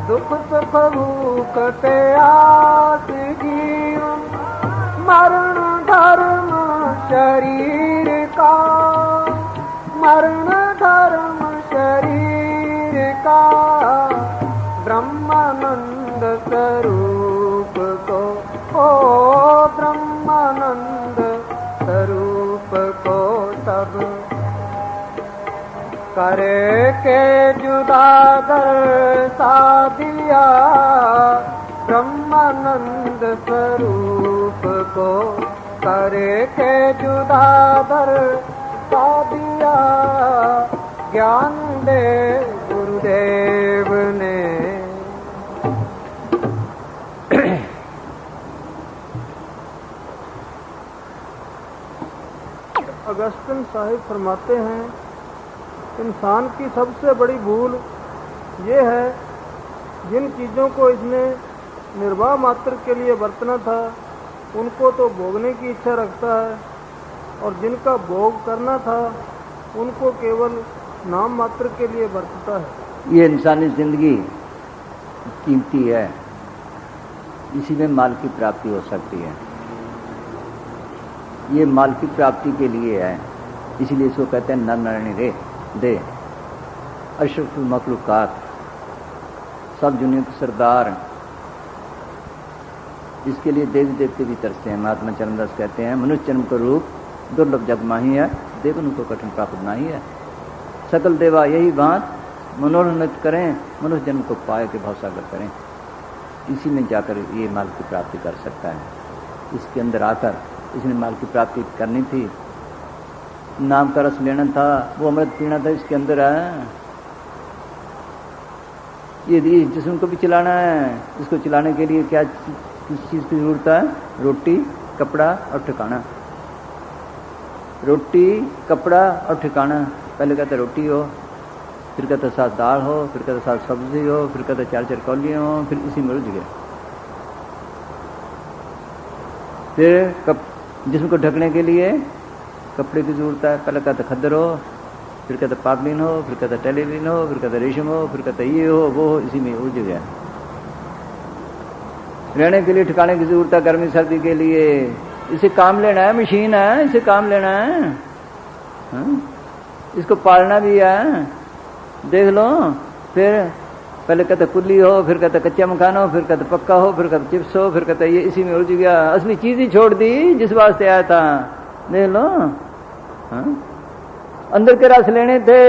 दुख सुख भूख प्यास जीवन, मरण धर्म शरीर का, मरण धर्म शरीर का। ब्रह्मानंद स्वरूप को, ओ ब्रह्मानंद स्वरूप को तब करे के जुदा दर्शा दिया, ब्रह्मानंद स्वरूप को करे के जुदा दर्शा दिया, ज्ञान दे गुरुदेव ने। अगस्तिन साहिब फरमाते हैं, इंसान की सबसे बड़ी भूल ये है, जिन चीज़ों को इसने निर्वाह मात्र के लिए बरतना था उनको तो भोगने की इच्छा रखता है, और जिनका भोग करना था उनको केवल नाम मात्र के लिए बरतता है। ये इंसानी जिंदगी कीमती है, इसी में माल की प्राप्ति हो सकती है। ये माल की प्राप्ति के लिए है, इसलिए इसको कहते हैं नर नारायणी रे दे। अशरफुल मखलूकात, सब दुनिया के सरदार, इसके लिए देवी देवते भी तरसते हैं। महात्मा चरणदास कहते हैं, मनुष्य जन्म का रूप दुर्लभ जग माही है, देवन को कठिन प्राप्त नहीं है। सकल देवा यही बात मनोरथ नृत्य करें, मनुष्य जन्म को पाए के भावसागर करें, इसी में जाकर ये माल की प्राप्ति कर सकता है। इसके अंदर आकर इसने माल की प्राप्ति करनी थी, नाम का रस लेना था, वो अमृत पीना था, इसके अंदर है। ये जिस्म को भी चलाना है, इसको चलाने के लिए क्या किस चीज़ की जरूरत है? रोटी, कपड़ा और ठिकाना। रोटी, कपड़ा और ठिकाना। पहले कहते रोटी हो, फिर कहते साथ दाल हो, फिर कहते साथ सब्जी हो, फिर कहते 4-4 कौलियाँ हो, फिर इसी में रुझ गए। फिर जिस्म को ढकने के लिए कपड़े की जरूरत है। पहले कहते खद्दर हो, फिर कहते पापलीन हो, फिर कहते टेलीलीन हो, फिर कहते रेशम हो, फिर कहते ये हो वो हो, इसी में उलझ गया। रहने के लिए ठिकाने की जरूरत है, गर्मी सर्दी के लिए। इसे काम लेना है, मशीन है, इसे काम लेना है, हाँ? इसको पालना भी है। देख लो, फिर पहले कहते कुल्ली हो, फिर कहते कच्चा मकान हो, फिर कहते पक्का हो, फिर कहते चिप्स हो, फिर कहते ये, इसी में उलझ गया। असली चीज ही छोड़ दी जिस वास्ते आया था। देख लो, हाँ? अंदर के रस लेने थे,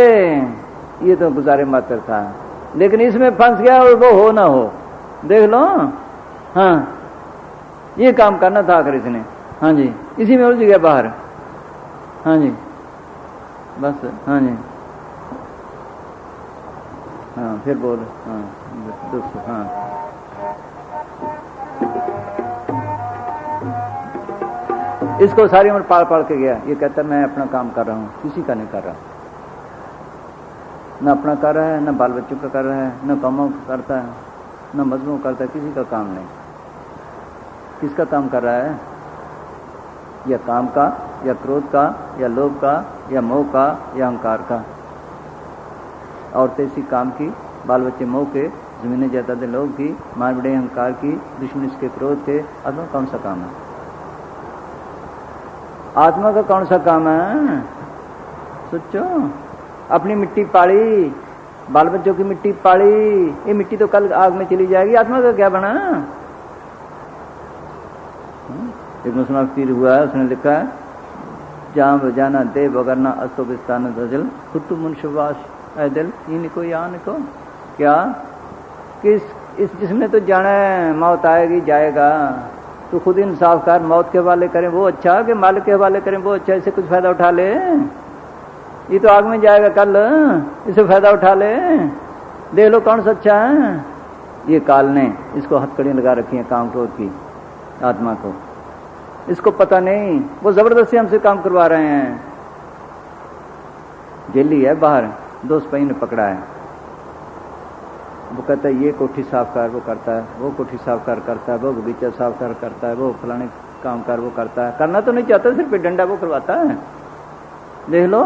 ये तो गुजारे मात्र था, लेकिन इसमें फंस गया और वो हो ना हो। देख लो, हाँ, ये काम करना था आखिर इसने। हाँ जी, इसी में उलझ गया बाहर। हाँ जी, बस। हाँ जी, हाँ, फिर बोल। हाँ, दोस्तों, हाँ, इसको सारी उम्र पाल पाल के गया। ये कहता मैं अपना काम कर रहा हूँ, किसी का नहीं कर रहा। न अपना कर रहा है, न बाल बच्चों का कर रहा है, न कामों का करता है, न मजमू करता है, किसी का काम नहीं। किसका काम कर रहा है? या काम का, या क्रोध का, या लोभ का, या मोह का, या अहंकार का। औरतें इसी काम की, बाल बच्चे मोह के, जमीनें जायदादें लोभ की, मार बड़े अहंकार की, दुश्मन इसके क्रोध के। आत्मा कौन सा काम है? आत्मा का कौन सा काम है? सोचो। अपनी मिट्टी पाड़ी, बाल बच्चों की मिट्टी पाड़ी, ये मिट्टी तो कल आग में चली जाएगी। आत्मा का क्या बना? एक मुसलमान पीर हुआ है, उसने लिखा है जहाँ बजाना दे बगरना अस्तो बिस्तान दजल खुद मुनशवास ऐ दिल इनको यान को। क्या किस इस जिसने तो जाना है मौत आएगी जाएगा, तो खुद इंसाफ कर, मौत के हवाले करें वो अच्छा कि मालिक के हवाले करें वो अच्छा? इससे कुछ फायदा उठा ले, ये तो आग में जाएगा कल, इससे फायदा उठा ले। देख लो कौन सा अच्छा है। ये काल ने इसको हथकड़ी लगा रखी है, काम क्रोध की आत्मा को। इसको पता नहीं, वो जबरदस्ती हमसे काम करवा रहे हैं। जेली है बाहर, 2 सिपाही ने पकड़ा है, वो कहता है ये कोठी साफ कर, वो करता है, वो कोठी साफ कर करता है, वो बगीचा साफ कर करता है, वो फलाने काम कर वो करता है। करना तो नहीं चाहता, सिर्फ डंडा वो करवाता है। देख लो,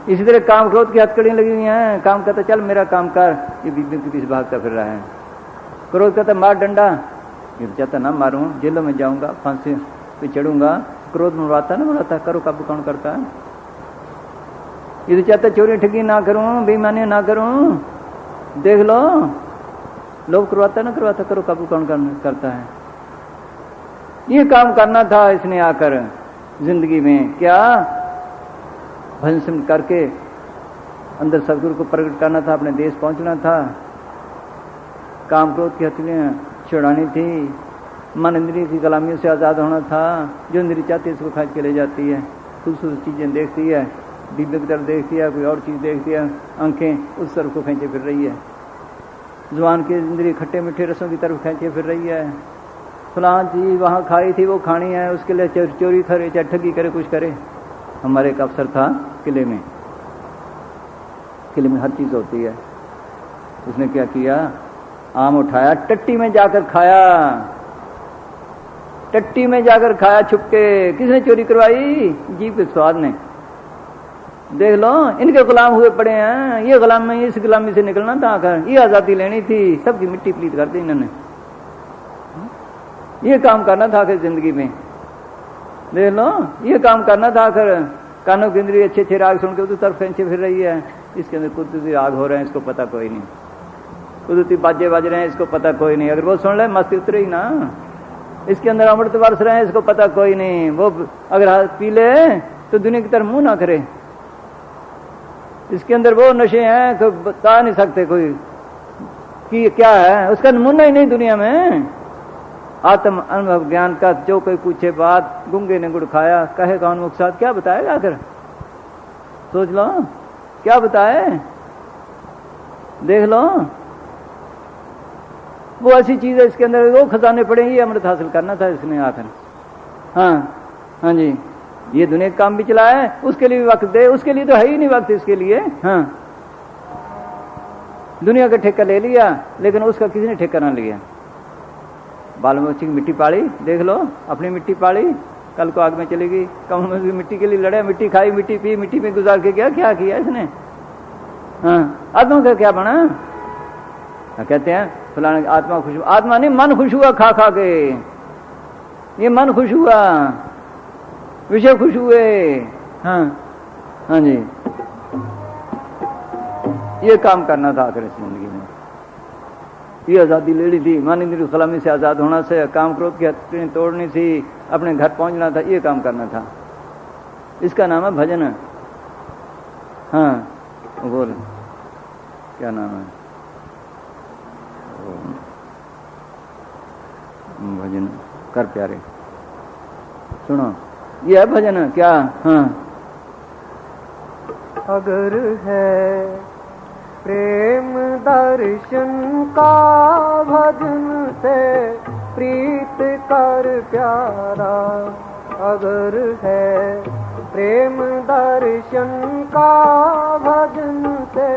इसी तरह काम क्रोध की हथकड़ियां लगी हुई हैं। काम कहता चल मेरा काम कर, ये बीबी के पीछे भागता फिर रहा है। क्रोध कहता मार डंडा, ये चाहता ना मारूं, जेलों में जाऊंगा, फांसी पे चढ़ूंगा। क्रोध मरवाता ना मरवाता, करो काबू कौन करता है? ये तो चाहता चोरी ठगी ना करूं, बेईमानी ना करूं। देख लो, लोग करवाता ना करवाता, करो काबू कौन करता है? ये काम करना था इसने आकर जिंदगी में। क्या भजन सिमरन करके अंदर सदगुरु को प्रकट करना था, अपने देश पहुंचना था, काम क्रोध की हथकड़ियां छुड़ानी थी, मन इंद्रिय की गुलामियों से आज़ाद होना था। जो इंद्रिय चाहती है इसको खींच के ले जाती है, खूबसूरत चीज़ें देखती है, डिब्बे की तरफ देखती है, कोई और चीज़ देखती है, आंखें उस तरफ को खींचे फिर रही है। जुबान की इंद्रिय खट्टे मीठे रसों की तरफ खींचे फिर रही है। फलां चीज़ वहाँ खाई थी वो खानी है, उसके लिए चोरी करे चाहे ठगी करे कुछ करे। हमारे एक अफसर था किले में, किले में हर चीज़ होती है। उसने क्या किया, आम उठाया, टट्टी में जाकर खाया, टट्टी में जाकर खाया छुपके। किसने चोरी करवाई? जीभ के स्वाद ने। देख लो, इनके गुलाम हुए पड़े हैं। ये गुलाम में, इस गुलामी से निकलना था आकर, ये आजादी लेनी थी, सबकी मिट्टी पलीत कर दी इन्होंने। ये काम करना था आखिर जिंदगी में। देख लो, ये काम करना था आखिर। कानों की इंद्रिय अच्छे अच्छे राग सुन के उधर तरफ खींचे फिर रही है। इसके अंदर कुदरती राग हो रहे हैं, इसको पता कोई नहीं। कुदरती बाजे बज रहे हैं, इसको पता कोई नहीं। अगर वो सुन ले मस्ती उतरे ही ना। इसके अंदर अमृत बरस रहे हैं, इसको पता कोई नहीं। वो अगर हाथ पी ले तो दुनिया की तरफ मुंह ना करे। इसके अंदर वो नशे हैं तो बता नहीं सकते कोई कि क्या है, उसका नमूना ही नहीं दुनिया में। आत्म अनुभव ज्ञान का जो कोई पूछे बात, गूंगे ने गुड़ खाया कहे कौन मुख साथ, क्या बताएगा आखिर? सोच लो क्या बताए, देख लो। वो ऐसी चीज है इसके अंदर, वो खजाने पड़े, ये अमृत हासिल करना था इसने आखिर। हाँ हाँ जी, ये दुनिया का काम भी चलाया है, उसके लिए भी वक्त दे, उसके लिए तो है ही नहीं वक्त इसके लिए। हाँ, दुनिया का ठेका ले लिया लेकिन उसका किसी ने ठेका ना लिया। बाल बच्ची की मिट्टी पाड़ी, देख लो अपनी मिट्टी पाड़ी, कल को आग में चलेगी, कम में मिट्टी के लिए लड़े, मिट्टी खाई, मिट्टी पी, मिट्टी में गुजार के क्या किया इसने? हाँ, आत्मा का क्या बना? कहते हैं फलाने आत्मा खुश, आत्मा नहीं मन खुश हुआ खा खा के, ये मन खुश हुआ, विषय खुश हुए। हाँ हाँ जी, ये काम करना था आखिर इस जिंदगी में, ये आजादी लेनी थी, मन इंद्रिय गुलामी से आजाद होना से, काम क्रोध की हथेलियां तोड़नी थी, अपने घर पहुंचना था, ये काम करना था। इसका नाम है भजन। हाँ बोल, क्या नाम है? भजन कर प्यारे, सुनो ये है भजन। क्या? हाँ, अगर है प्रेम दर्शन का भजन से प्रीत कर प्यारा, अगर है प्रेम दर्शन का भजन से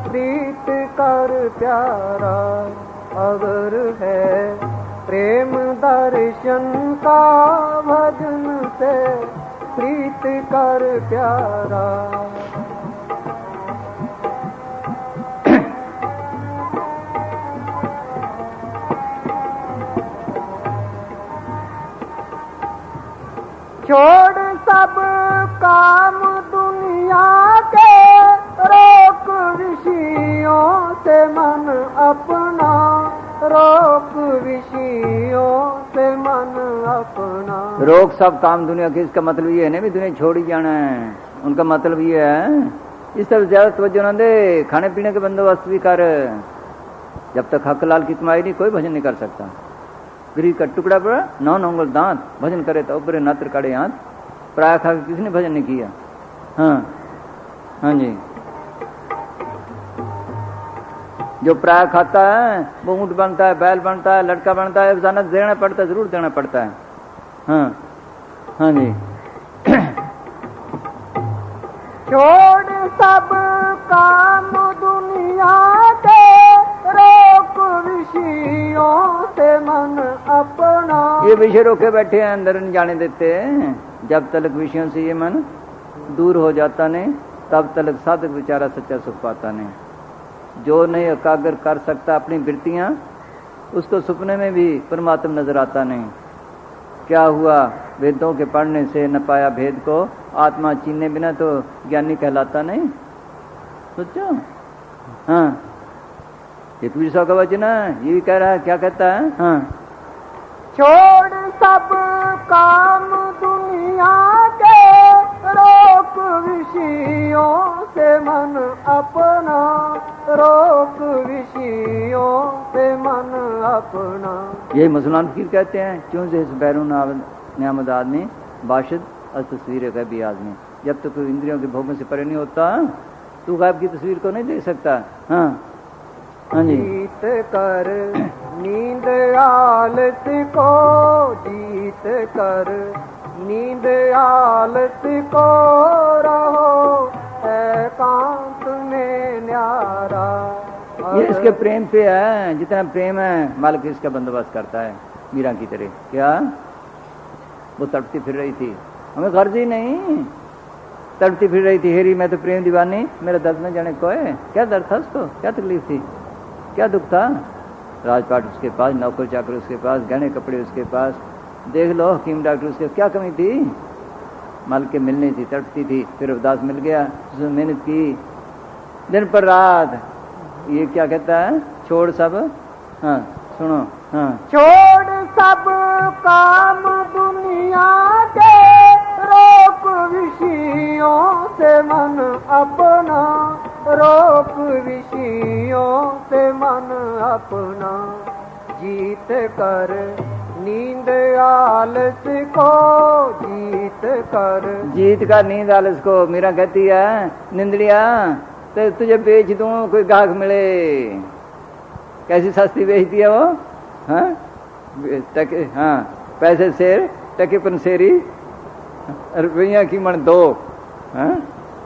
प्रीत कर प्यारा, अगर है प्रेम दर्शन का भजन से प्रीत कर प्यारा। छोड़ सब काम दुनिया के, रोक विषयों से मन अपना, रोक विषयों से मन अपना। रोक सब काम दुनिया के, इसका मतलब ये है ना भी दुनिया छोड़ ही जाना है, उनका मतलब ये है। इस तरफ ज्यादा तवज्जो न दे, खाने पीने के बंदोबस्त भी कर। जब तक हक लाल की कमाई नहीं, कोई भजन नहीं कर सकता। गृह का टुकड़ा पड़ा, 9 उंगल दांत, भजन करे तो उबरे नत्र काड़े हाथ। प्राय खा किसी ने भजन नहीं किया। हाँ हाँ जी, जो प्राय खाता है वो ऊंट बनता है, बैल बनता है, लड़का बनता है, जाना देना पड़ता है, जरूर देना पड़ता है। हाँ हाँ जी, छोड़ सब काम दुनिया के, रोक विषयों से मन अपना। ये विषय रोके बैठे हैं, अंदर नहीं जाने देते। जब तक विषयों से ये मन दूर हो जाता नहीं, तब तक साधक बेचारा सच्चा सुख पाता नहीं। जो नहीं एकाग्र कर सकता अपनी वृत्तियां, उसको सपने में भी परमात्मा नजर आता नहीं। क्या हुआ? वेदों के पढ़ने से न पाया भेद को, आत्मा चीने बिना तो ज्ञानी कहलाता नहीं। सोचो। हाँ, ये कबीर साहब का वचन है, ये भी कह रहा है। क्या कहता है? हाँ, छोड़ सब काम दुनिया के, रोक विषयों से मन अपना, रोक विषयों से मन अपना। यही मुसलमान फकीर कहते हैं, क्यों से इस बैरून नियामत आदमी बाशिद अस तस्वीर का भी आदमी। जब तक तो इंद्रियों के भोगों से परे नहीं होता, तू गायब की तस्वीर को नहीं देख सकता। हाँ हाँ जी, जीत कर नींद आलस को, जीत कर नींद आलस को, रहो एकांत में न्यारा। ये इसके प्रेम पे है, जितना प्रेम है मालिक इसका बंदोबस्त करता है। मीरा की तरह क्या वो तड़पती फिर रही थी, हमें गर्ज ही नहीं, तड़पती फिर रही थी। हेरी मैं तो प्रेम दीवानी, मेरा दर्द न जाने को है। क्या दर्द था उसको, क्या तकलीफ थी, क्या दुख था? राजपाट उसके पास, नौकर चाकर उसके पास, गहने कपड़े उसके पास, देख लो हकीम डॉक्टर उसके, क्या कमी थी? मालिक के मिलनी थी, तड़पती थी। फिर उदास मिल गया, उसने मेहनत की दिन पर रात। ये क्या कहता है? छोड़ सब। हाँ सुनो। हाँ, छोड़ सब काम दुनिया के, रोक विषयों से मन अपना, रोक विषयों से मन अपना, जीत कर नींद आलस को, जीत कर। जीत कर नींद आलस को। मीरा कहती है निंदड़िया तो तुझे बेच दूं, कोई गाहक मिले। कैसी सस्ती बेचती है वो, हाँ टके, हाँ पैसे शेर टके पंसेरी, रुपया की मन दो, हाँ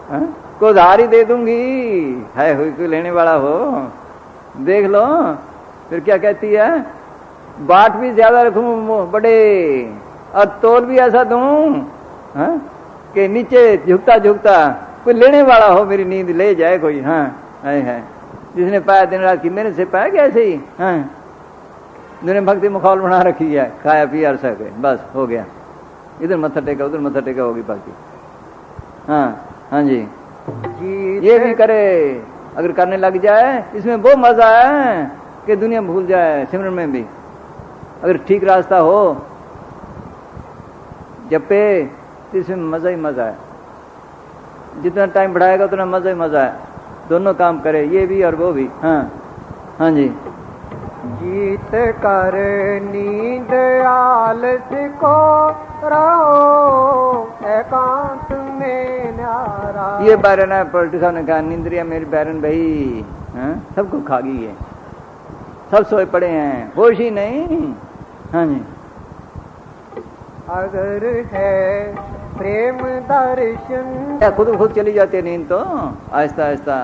हाँ को उधारी दे दूंगी, है हुई कोई लेने वाला हो, देख लो। फिर क्या कहती है, बाट भी ज्यादा रखूं बड़े और तोल भी ऐसा दूं, हाँ कि नीचे झुकता झुकता कोई लेने वाला हो, मेरी नींद ले जाए कोई। हाँ है जिसने पाया दिन रात की मेरे से पाया क्या ऐसे ही। हाँ जिन्हें भक्ति मुखौल बना रखी है, खाया पिया सके, बस हो गया, इधर मत्था टेका उधर मत्था टेका, होगी भक्ति। हाँ हाँ जी, ये भी करे, अगर करने लग जाए इसमें वो मजा है कि दुनिया भूल जाए। सिमरन में भी अगर ठीक रास्ता हो जपे तो इसमें मजा ही मजा है। जितना टाइम बढ़ाएगा उतना मजा ही मजा है। दोनों काम करे, ये भी और वो भी। हाँ हाँ जी, जीत कर नींद आलस को, रहो एकांत में न्यारा। ये बैरन है, पलटू साहब ने कहा निंद्रिया मेरी बैरन भाई, हाँ सबको खा गई है, सब सोए पड़े हैं, होश ही नहीं। हाँ जी, अगर है प्रेम दर्शन, खुद खुद चली जाती है नींद तो आहिस्ता आहिस्ता।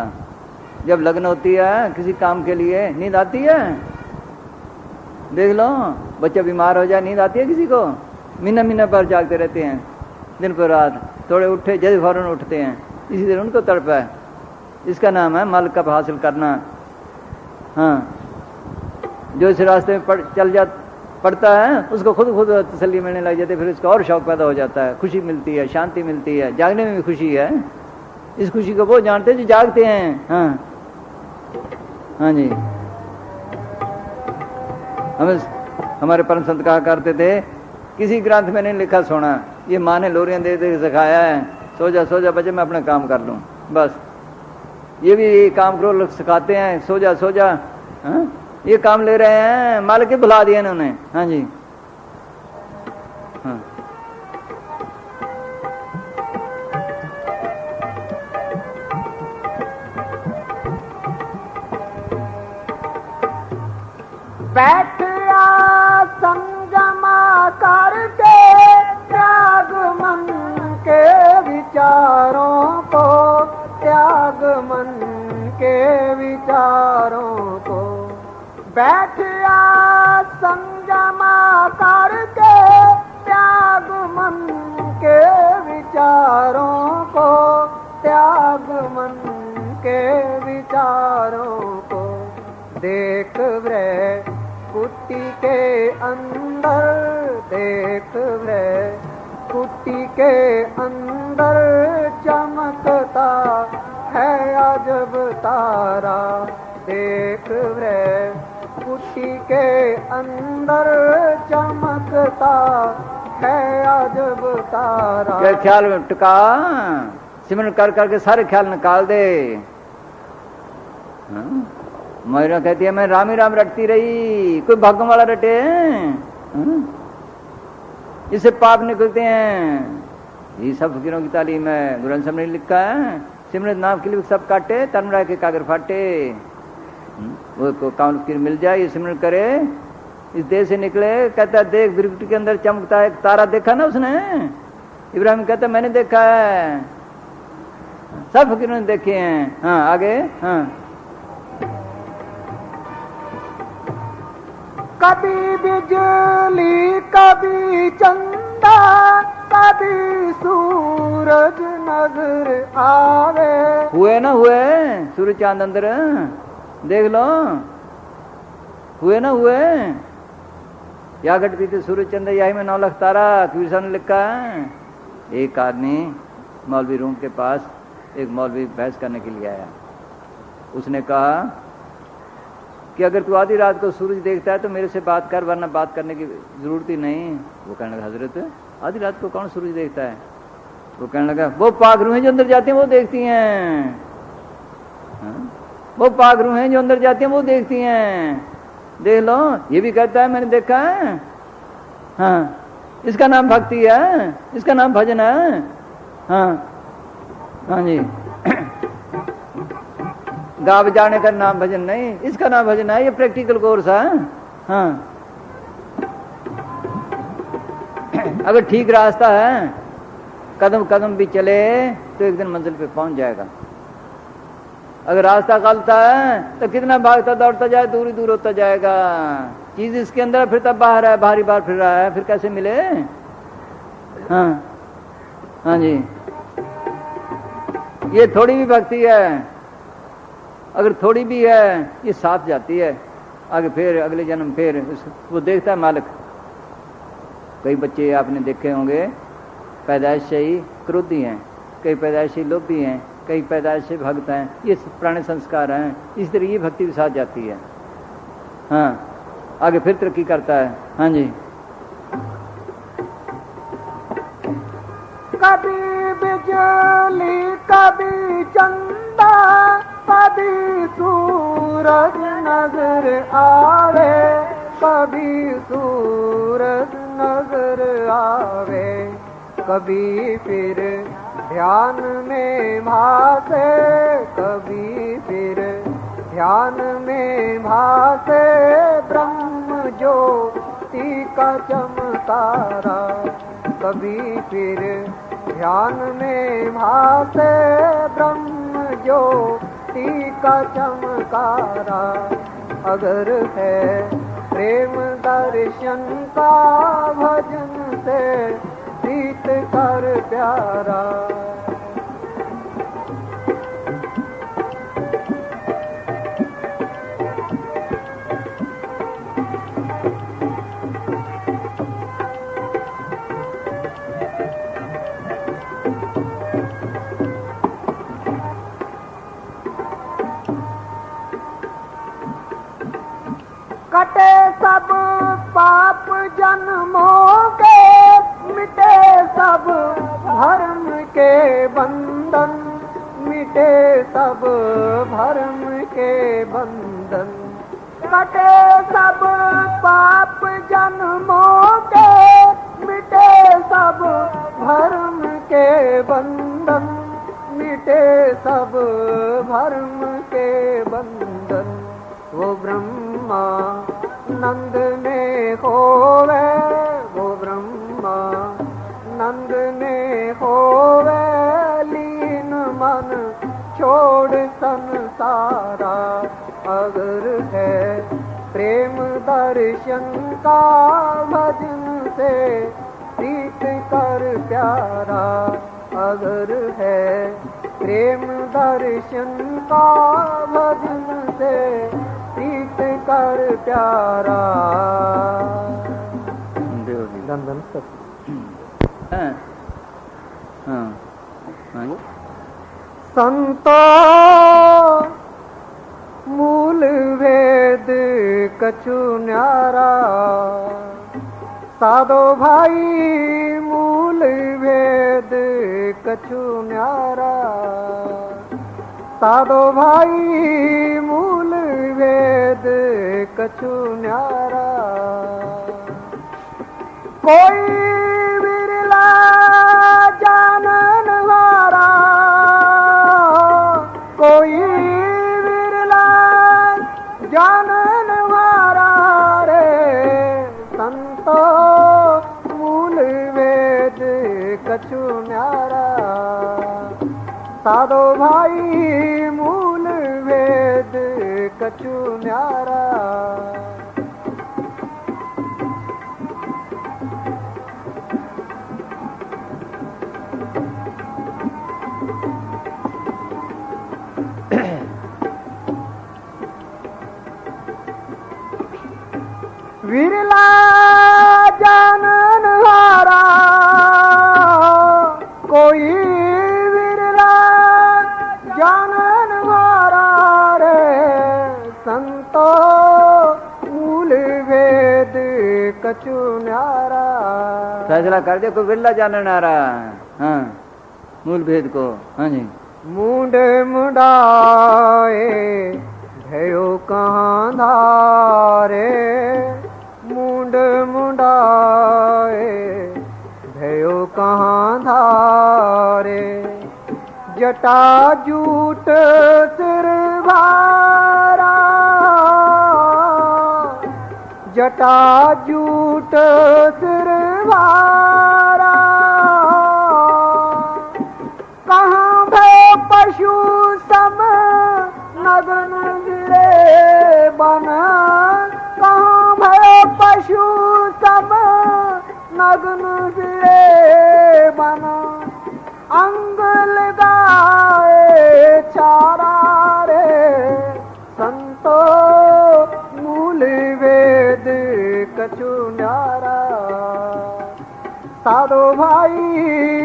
जब लगन होती है किसी काम के लिए नींद आती है, देख लो बच्चा बीमार हो जाए नींद आती है किसी को, महीना महीना पर जागते रहते हैं, दिन पर रात, थोड़े उठे जैसे फौरन उठते हैं, इसी तरह उनको तड़प है। इसका नाम है माल कप हासिल करना। हाँ जो इस रास्ते में पड़ता है उसको खुद खुद तसल्ली मिलने लग जाती है, फिर उसका और शौक पैदा हो जाता है, खुशी मिलती है, शांति मिलती है, जागने में भी खुशी है। इस खुशी को वो जानते हैं जो जागते हैं। हाँ हाँ जी, हमारे परम संत कहा करते थे, किसी ग्रंथ में नहीं लिखा सोना, ये माँ ने लोरियां दे दे सिखाया है, सो जा बच्चे मैं अपना काम कर लूँ बस। ये भी काम करो लोग सिखाते हैं, सो जा। हाँ ये काम ले रहे हैं, मालिक ही भुला दिया इन्होंने। हाँ जी, हाँ बैठा संगमा करके, त्याग मन के विचारों को, त्याग मन के विचारों को। बैठा संगमा करके, त्याग मन के विचारों को, त्याग मन के विचारों को। देख वृह कुटी के अंदर, देख वृह कुटी के अंदर, चमकता है अजब तारा। देख वृह कुटी के अंदर, चमकता है अजब तारा। क्या ख्याल में टिका, सिमरन कर करके सारे ख्याल निकाल दे। हाँ? मोहरा कहती है मैं राम ही राम रटती रही, कोई भागम वाला रटे। हाँ? इससे पाप निकलते हैं। ये सब फकीरों की तालीम है, गुरु साहब ने लिखा है, सिमरन नाम के लिए सब काटे, तनमरा के कागर फाटे। वो काउंट फकीर मिल जाए, ये सिमरन करे, इस देश से निकले। कहता है देख बिरकुटी के अंदर चमकता है तारा, देखा ना उसने। इब्राहिम कहता मैंने देखा है, सब फकीरों ने देखे हैं। हाँ आगे, हाँ कभी बिजली कभी चंदा, कभी सूरज नजर आवे। हुए ना हुए सूरज चांद अंदर, देख लो हुए ना हुए। या घटती थी सूरज चंद्र यही में 9 लाख तारा, कबीर साहब ने लिखा है। एक आदमी मौलवी रूम के पास एक मौलवी बहस करने के लिए आया। उसने कहा कि अगर तू आधी रात को सूरज देखता है तो मेरे से बात कर, वरना बात करने की जरूरत ही नहीं। वो कहने लगा हजरत आधी रात को कौन सूरज देखता है, वो कहने लगा वो पाखरू हैं जो अंदर जाते हैं वो देखती हैं। हाँ? वो पाखरू हैं जो अंदर जाती हैं वो देखती हैं, देख लो। ये भी कहता है मैंने देखा है। हाँ, इसका नाम भक्ति है, इसका नाम भजन है। हाँ हाँ जी, गा बजाने का नाम भजन नहीं, इसका नाम भजन है। ये प्रैक्टिकल कोर्स है। हाँ, अगर ठीक रास्ता है, कदम कदम भी चले तो एक दिन मंजिल पे पहुंच जाएगा। अगर रास्ता गलत है तो कितना भागता दौड़ता जाए, दूर ही दूर होता जाएगा। चीज इसके अंदर फिर तब बाहर है, बाहरी बाहर फिर रहा है, फिर कैसे मिले। हाँ हाँ जी, ये थोड़ी भी भक्ति है, अगर थोड़ी भी है ये साथ जाती है आगे, फिर अगले जन्म फिर वो देखता है मालिक। कई बच्चे आपने देखे होंगे पैदाइश से ही क्रोधी हैं, कई पैदाइश से लोभी हैं, कई पैदाइश से भक्त हैं। ये पुराने संस्कार हैं। इस तरह ये भक्ति भी साथ जाती है। हाँ, आगे फिर तरक्की करता है। हाँ जी, कभी बिजली कभी चंदा कभी सूरज नजर आवे, कभी सूरज नजर आवे, कभी फिर ध्यान में भासे, कभी फिर ध्यान में भासे ब्रह्म ज्योति का चमकारा, कभी फिर ध्यान में भासे ब्रह्म ज्योति का चमकारा। अगर है प्रेम दर्शन का भजन से प्रीत कर प्यारा। कटे सब पाप जन्मों के, मिटे सब भरम के बंधन, मिटे सब भरम के बंधन। कटे सब पाप जन्मों के, मिटे सब भरम के बंधन, मिटे सब भरम के बंधन। वो ब्रह्मा नंद में होवे, वो ब्रह्मा नंद में होवे, लीन मन छोड़ संसारा। अगर है प्रेम दर्शन का भजन से प्रीत कर प्यारा। अगर है प्रेम दर्शन का भजन से प्रीत कर प्यारा। धन हाँ हाँ हाँ, संतो मूल वेद कछु न्यारा, साधो भाई मूल वेद कछु न्यारा, साधो भाई मूल वेद कछु न्यारा। कोई विरला जानन हारा, कोई विरला जानन हारा रे। संतो मूल वेद कछु न्यारा, साधो भाई मूल वेद कछु न्यारा। विरला जानन हारा, कोई विरला जानन हारा रे। संतो मूल वेद कछु न्यारा। फैसला कर दे, कोई विरला जानन आ रहा। हाँ मूल भेद को। हाँ जी। मूंड मुंडाए भयो कहाँ धारे, मूंड मुंडाए भयो कहाँ धारे, जटा जूट सिर भारा, जटा जूट सिर भारा, कहाँ भय पशु सम नग्न गिरे बन, कहाँ भय पशु सम नग्न गिरे बन, अंग लगाए चारा रे संतो मूल वेद कछु न्यारा, साधो भाई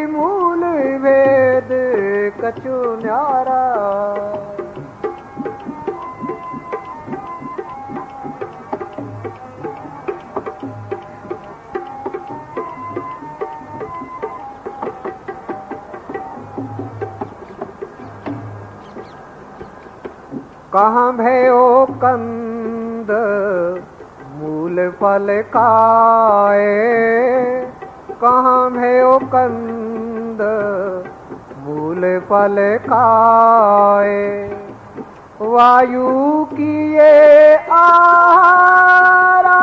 मूल वेद कछु न्यारा। कहाँ भयो कंद मूल फल खाए, कहाँ भयो कंद मूल फल खाए, वायु किए आहारा,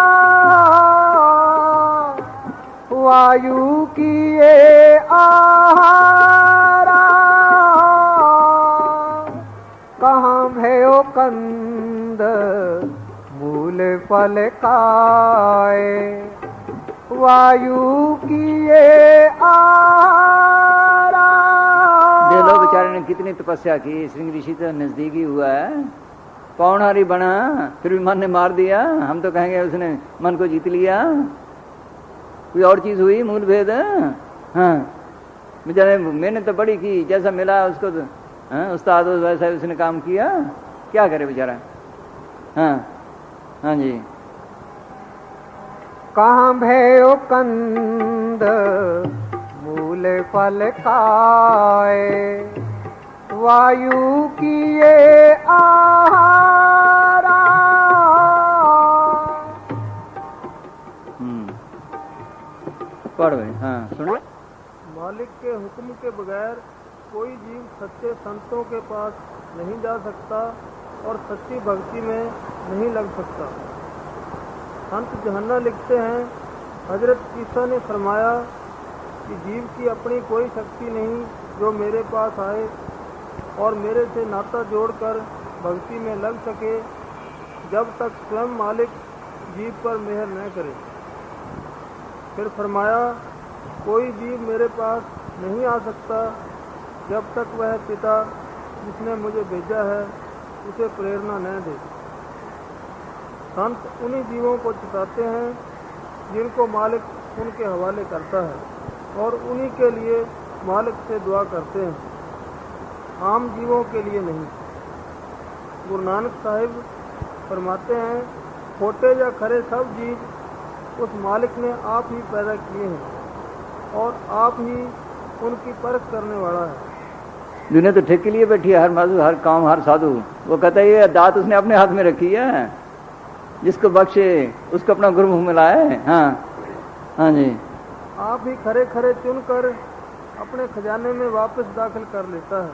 वायु किए आहारा, कहाँ भयो कंद मूल फल खाए, वायु किए आहारा। देख लो बेचारे ने कितनी तपस्या की, श्रृंग ऋषि तो नजदीक ही हुआ है, पौनहारी बना, फिर भी मन ने मार दिया। हम तो कहेंगे उसने मन को जीत लिया। कोई और चीज हुई मूल भेद? हाँ बेचारे मैंने तो बड़ी की, जैसा मिला उसको तो उस्ताद वैसा उसने काम किया, क्या करे बेचारा। हाँ हाँ जी। कहाँ भयो कंद मूल फल खाए, वायु किए आहारा। पढ़ भाई। हाँ सुनो। मालिक के हुक्म के बगैर कोई जीव सच्चे संतों के पास नहीं जा सकता और सच्ची भक्ति में नहीं लग सकता। संत जहन्ना लिखते हैं, हजरत ईसा ने फरमाया कि जीव की अपनी कोई शक्ति नहीं जो मेरे पास आए और मेरे से नाता जोड़कर भक्ति में लग सके, जब तक स्वयं मालिक जीव पर मेहर न करे। फिर फरमाया, कोई जीव मेरे पास नहीं आ सकता जब तक वह पिता जिसने मुझे भेजा है उसे प्रेरणा न दे। संत उन्हीं जीवों को चिताते हैं जिनको मालिक उनके हवाले करता है और उन्हीं के लिए मालिक से दुआ करते हैं, आम जीवों के लिए नहीं। गुरु नानक साहिब फरमाते हैं, खोटे या खरे सब जीव उस मालिक ने आप ही पैदा किए हैं और आप ही उनकी परख करने वाला है। दुनिया तो ठेके लिए बैठी है, हर माजू हर काम हर साधु। वो कहता है ये दात उसने अपने हाथ में रखी है, जिसको बख्शे उसको अपना गुरु मुंह मिलाए। हाँ हाँ जी। आप ही खरे खरे चुनकर अपने खजाने में वापस दाखिल कर लेता है।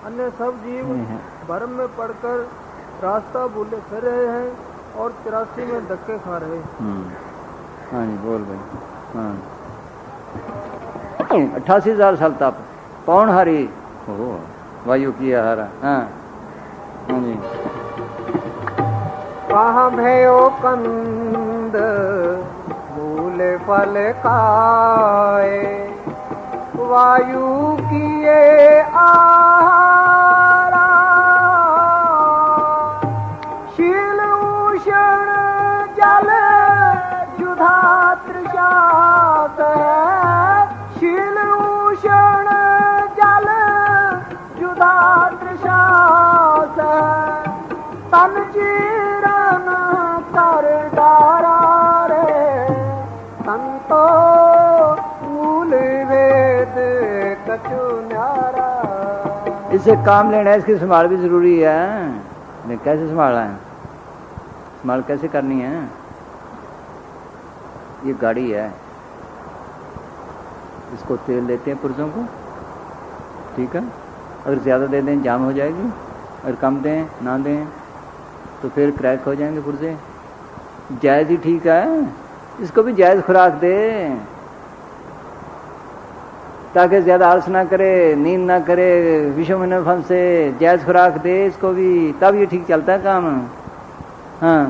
अन्य सब जीव भरम में पड़कर रास्ता भूले फिर रहे हैं और 84 में धक्के खा रहे हैं। हाँ जी बोल भाई। हाँ 88,000 साल तप पौनहारी हो वायु की आहारा। हाँ हाँ जी। कहाँ भयो कंद मूल फल खाए, वायु किए आहारा। शील उषण जल जुधा तृषात है, शील उषण जल जुधा तृषात है। तन चीरन कर डारा रे संतो मूल वेद कछु न्यारा। इसे काम लेना है, इसकी संभाल भी जरूरी है। नहीं, कैसे संभालना है, संभाल कैसे करनी है। ये गाड़ी है, इसको तेल देते हैं पुर्जों को, ठीक है। अगर ज़्यादा दे दें जाम हो जाएगी, अगर कम दें ना दें तो फिर क्रैक हो जाएंगे पुर्जे। जायज़ ही ठीक है, इसको भी जायज़ खुराक दे ताकि ज़्यादा आलस ना करे, नींद ना करे, विषय में फंसे। जायज़ खुराक दे इसको भी, तब ये ठीक चलता है काम। हाँ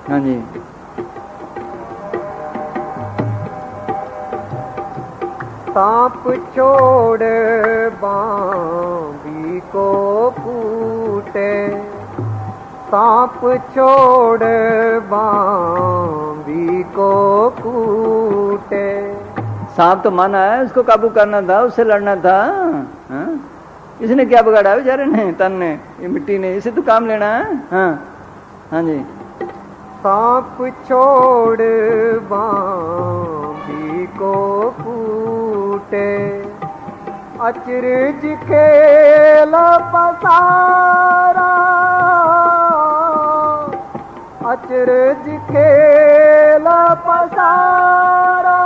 हाँ जी। सांप छोड़ बांबी को कूटे, सांप छोड़ बांबी को कूटे। सांप तो माना है, उसको काबू करना था, उससे लड़ना था। हाँ? इसने क्या बिगाड़ा बेचारे ने, तन ने, ये मिट्टी ने, इसे तो काम लेना है। हाँ हाँ जी। सांप छोड़ बांबी को कूटे, अचरज खेल पसारा, अचरज खेल पसारा।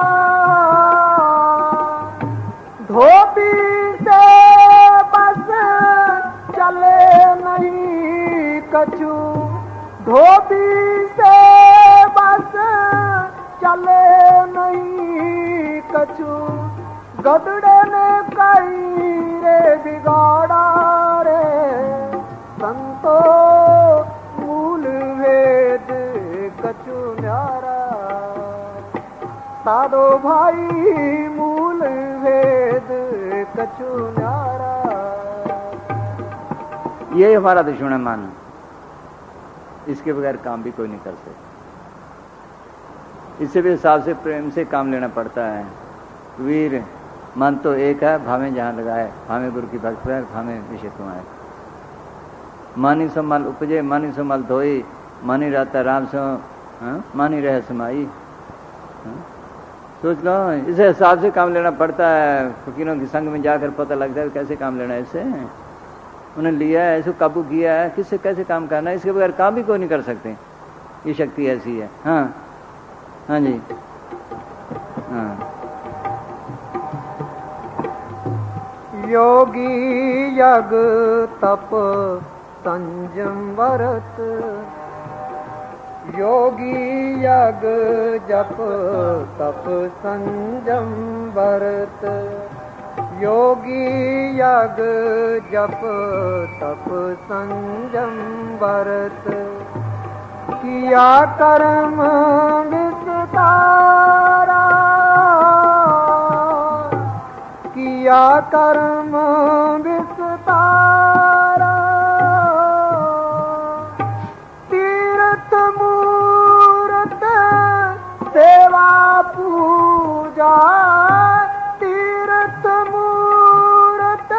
धोबी से बस चले नहीं कछु, धोबी से बस चले नहीं कछु। गदड़े ने कई रे बिगाड़ा रे, संतो मूल वेद कछु न्यारा। साधो भाई मूल वेद कछु न्यारा। ये हमारा दुश्मन है मान, इसके बगैर काम भी कोई नहीं कर सकता। इससे भी हिसाब से प्रेम से काम लेना पड़ता है। वीर मन तो एक है, भावे जहाँ लगाए, भावे गुरु की भक्त है, भावे विषय तुम है। मानी सो मल उपजे, मानी सो मल धोई, मानी रहता राम सो, मानी रह समाई। सोच लो, इसे हिसाब से काम लेना पड़ता है। फकीरों के संग में जाकर पता लगता है कैसे काम लेना है। इससे उन्हें लिया है, इसको काबू किया है, किससे कैसे काम करना है, इसके बगैर काम भी कोई नहीं कर सकते। ये शक्ति ऐसी है। हाँ हाँ जी। हाँ। योगी यग तप संयम व्रत, योगी यग जप तप संयम व्रत। योगी यग जप तप संयम व्रत। किया कर्म विस्तारा, किया कर्म विस्तारा। तीर्थ मूर्त सेवा पूजा, तीर्थ मूर्त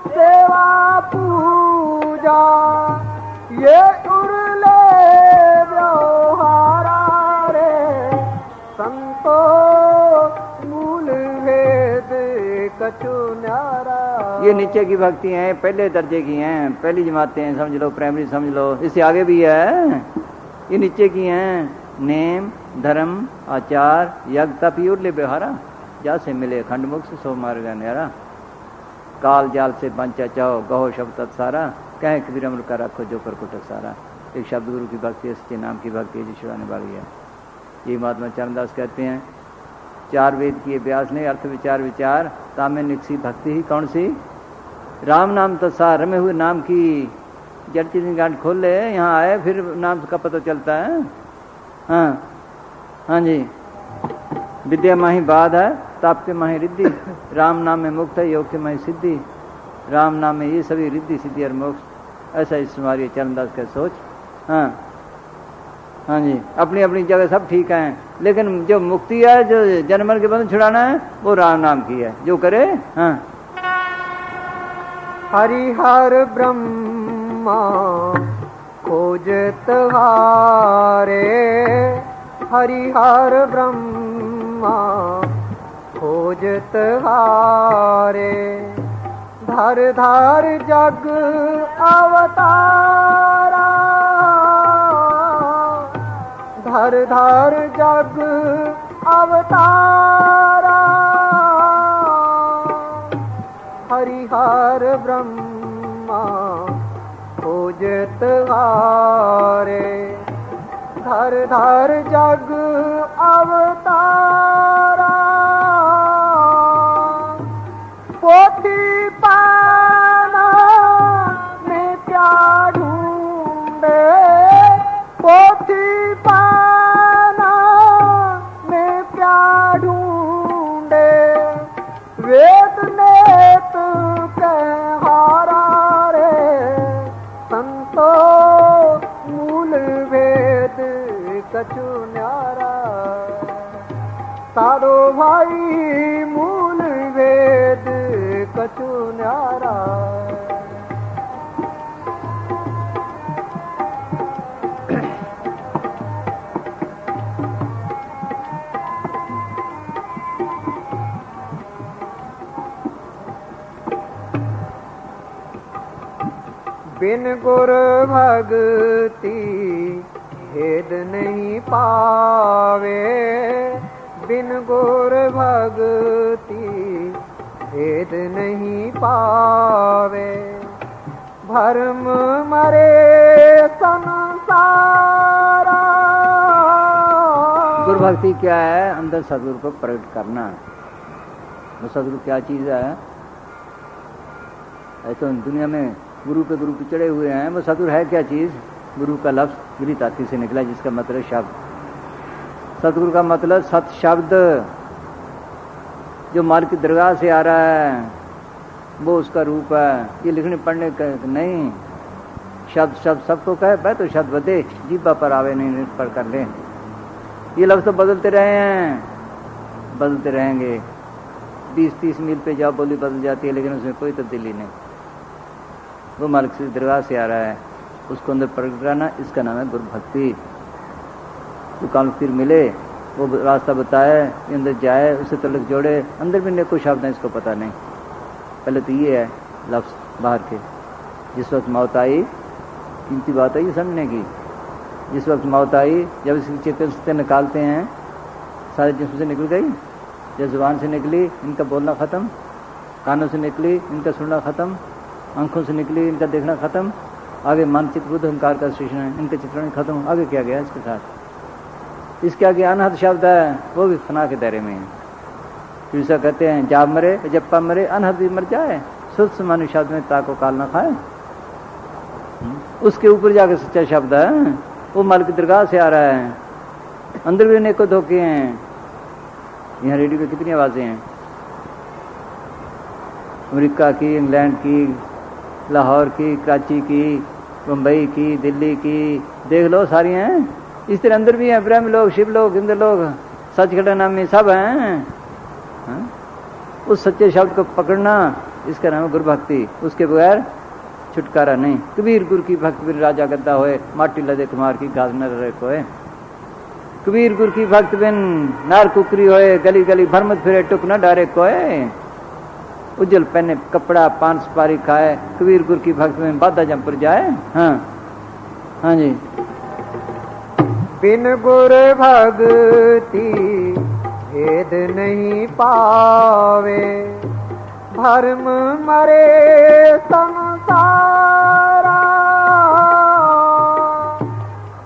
सेवा पूजा। ये उरले व्यवहारा रे, संतो मूल वेद कछु न्यारा। ये नीचे की भक्ति हैं, पहले दर्जे की हैं, पहली जमातें हैं, समझ लो, प्राइमरी समझ लो। इससे आगे भी है, ये नीचे की हैं। नेम धर्म आचार यज्ञ तप उरले व्यवहारा, जा से मिले खंड मुक्त सो मार्ग न्यारा। काल जाल से बंचा चाहो, गहो शब्द सारा, कहे कबीर अमर का रखो जो कर कुटक सारा। एक शब्द गुरु की भक्ति है, सच्चे नाम की भक्ति है, जो छुड़ाने वाली है। ये महात्मा चरणदास कहते हैं, चार वेद किए व्यास ने, अर्थ विचार विचार, तामे निकसी भक्ति ही कौन सी। राम नाम तो सार रमे हुए नाम की जड़ की गांठ खोल ले, यहाँ आए फिर नाम का पता चलता है। हाँ हाँ जी। विद्या माही बाध है, ताप के माही रिद्धि, राम नाम में मुक्त है, योग के माही सिद्धि। राम नाम में ये सभी रिद्धि सिद्धि और मोक्ष। ऐसा इस तुम्हारी चरणदास का सोच। हाँ हाँ जी। अपनी अपनी जगह सब ठीक हैं, लेकिन जो मुक्ति है, जो जन्म के बंधन छुड़ाना है, वो राम नाम की है, जो करे। हाँ। हरिहर ब्रह्मा खोजत हारे, हरिहर ब्रह्मा खोजत हारे धर धर जग अवतारा धर धर जग अवतारा हरिहर ब्रह्मा खोजत हारे धर धर जग अवतारा पोथी पाना में क्या ढूंढे पोथी पाना में क्या ढूंढे वेद नेत कहारा रे संतो मूल वेद कछु न्यारा साधो भाई मूल वेद कछु न्यारा बिन गुर भगति भेद नहीं पावे बिन गुर भगति भेद नहीं पावे भरम मरे संसारा। गुरु भक्ति क्या है? अंदर सदगुरु को प्रकट करना। वो सदगुरु क्या चीज है? ऐसे दुनिया में गुरु पे चढ़े हुए हैं। वो सदगुरु है क्या चीज? गुरु का लफ्ज गिरी ताती से निकला जिसका मतलब शब्द। सतगुरु का मतलब सत शब्द जो मालिक की दरगाह से आ रहा है वो उसका रूप है। ये लिखने पढ़ने का नहीं, शब्द शब्द सबको कहे भाई तो शब्द बदे जीबा पर आवे नहीं पढ़ कर ले। ये लफ्ज तो बदलते रहे हैं, बदलते रहेंगे। 20-30 मील पे जाओ बोली बदल जाती है लेकिन उसमें कोई तब्दीली नहीं। वो मालिक की दरगाह से आ रहा है, उसको अंदर प्रकट कराना, इसका नाम है गुरु भक्ति। तो काम फिर मिले, वो रास्ता बताए, अंदर जाए, उससे तल्लुक जोड़े। अंदर भी नहीं कोई शब्द है, इसको पता नहीं। पहले तो ये है लफ्ज बाहर के। जिस वक्त मौत आई, कीमती बात है ये समझने की। जिस वक्त मौत आई, जब इसकी चेतन से निकालते हैं, सारे जिस्म से निकल गई। जब जुबान से निकली इनका बोलना ख़त्म, कानों से निकली इनका सुनना ख़त्म, आंखों से निकली इनका देखना ख़त्म। आगे मानचित्र बुद्ध अहंकार का स्टेशन है, इनका चित्रण खत्म। आगे क्या गया इसके साथ? इसके आगे अनहद शब्द है, वो भी फना के दायरे में है। फिर ऐसा कहते हैं जाप मरे जप्पा मरे, अनहद भी मर जाए, शुद्ध मानु शब्द में ताको काल ना खाए। उसके ऊपर जाके सच्चा शब्द है, वो मालिक की दरगाह से आ रहा है। अंदर भी अनेकों धोखे हैं। यहाँ रेडियो की कितनी आवाजें हैं, अमेरिका की, इंग्लैंड की, लाहौर की, कराची की, मुंबई की, दिल्ली की, देख लो सारी हैं। इस तरह अंदर भी हैं ब्रह्म लोग, शिव लोग, इंद्र लोग, सचखंड नामी सब हैं। उस सच्चे शब्द को पकड़ना, इसका नाम है गुरु भक्ति। उसके बगैर छुटकारा नहीं। कबीर गुरु की भक्ति बिन राजा गद्दा होए, माटी लदे कुमार की घास न रहे कोए। कबीर गुरु की भक्त बिन नार कुकरी होए, गली गली भरमत फिरे टुक न डारे कोए। उज्जल पहने कपड़ा पान सुपारी खाए, कबीर गुरु की भक्त में बाधा जमपुर जाए। हाँ जी। बिन गुर भक्ति भेद नहीं पावे, भरम मरे संसारा।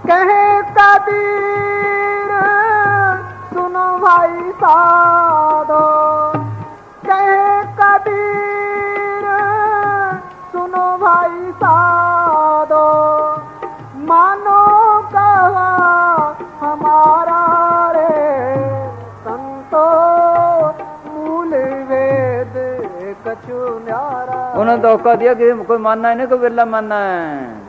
कहे कबीर सुनो भाई साधो, कहे कबीर सुनो भाई साधो, मानो कहा हमारा रे संतो मूल वेद कछु न्यारा। उन्होंने धोखा दिया कि कोई मानना है नहीं, कोई बिरला मानना है।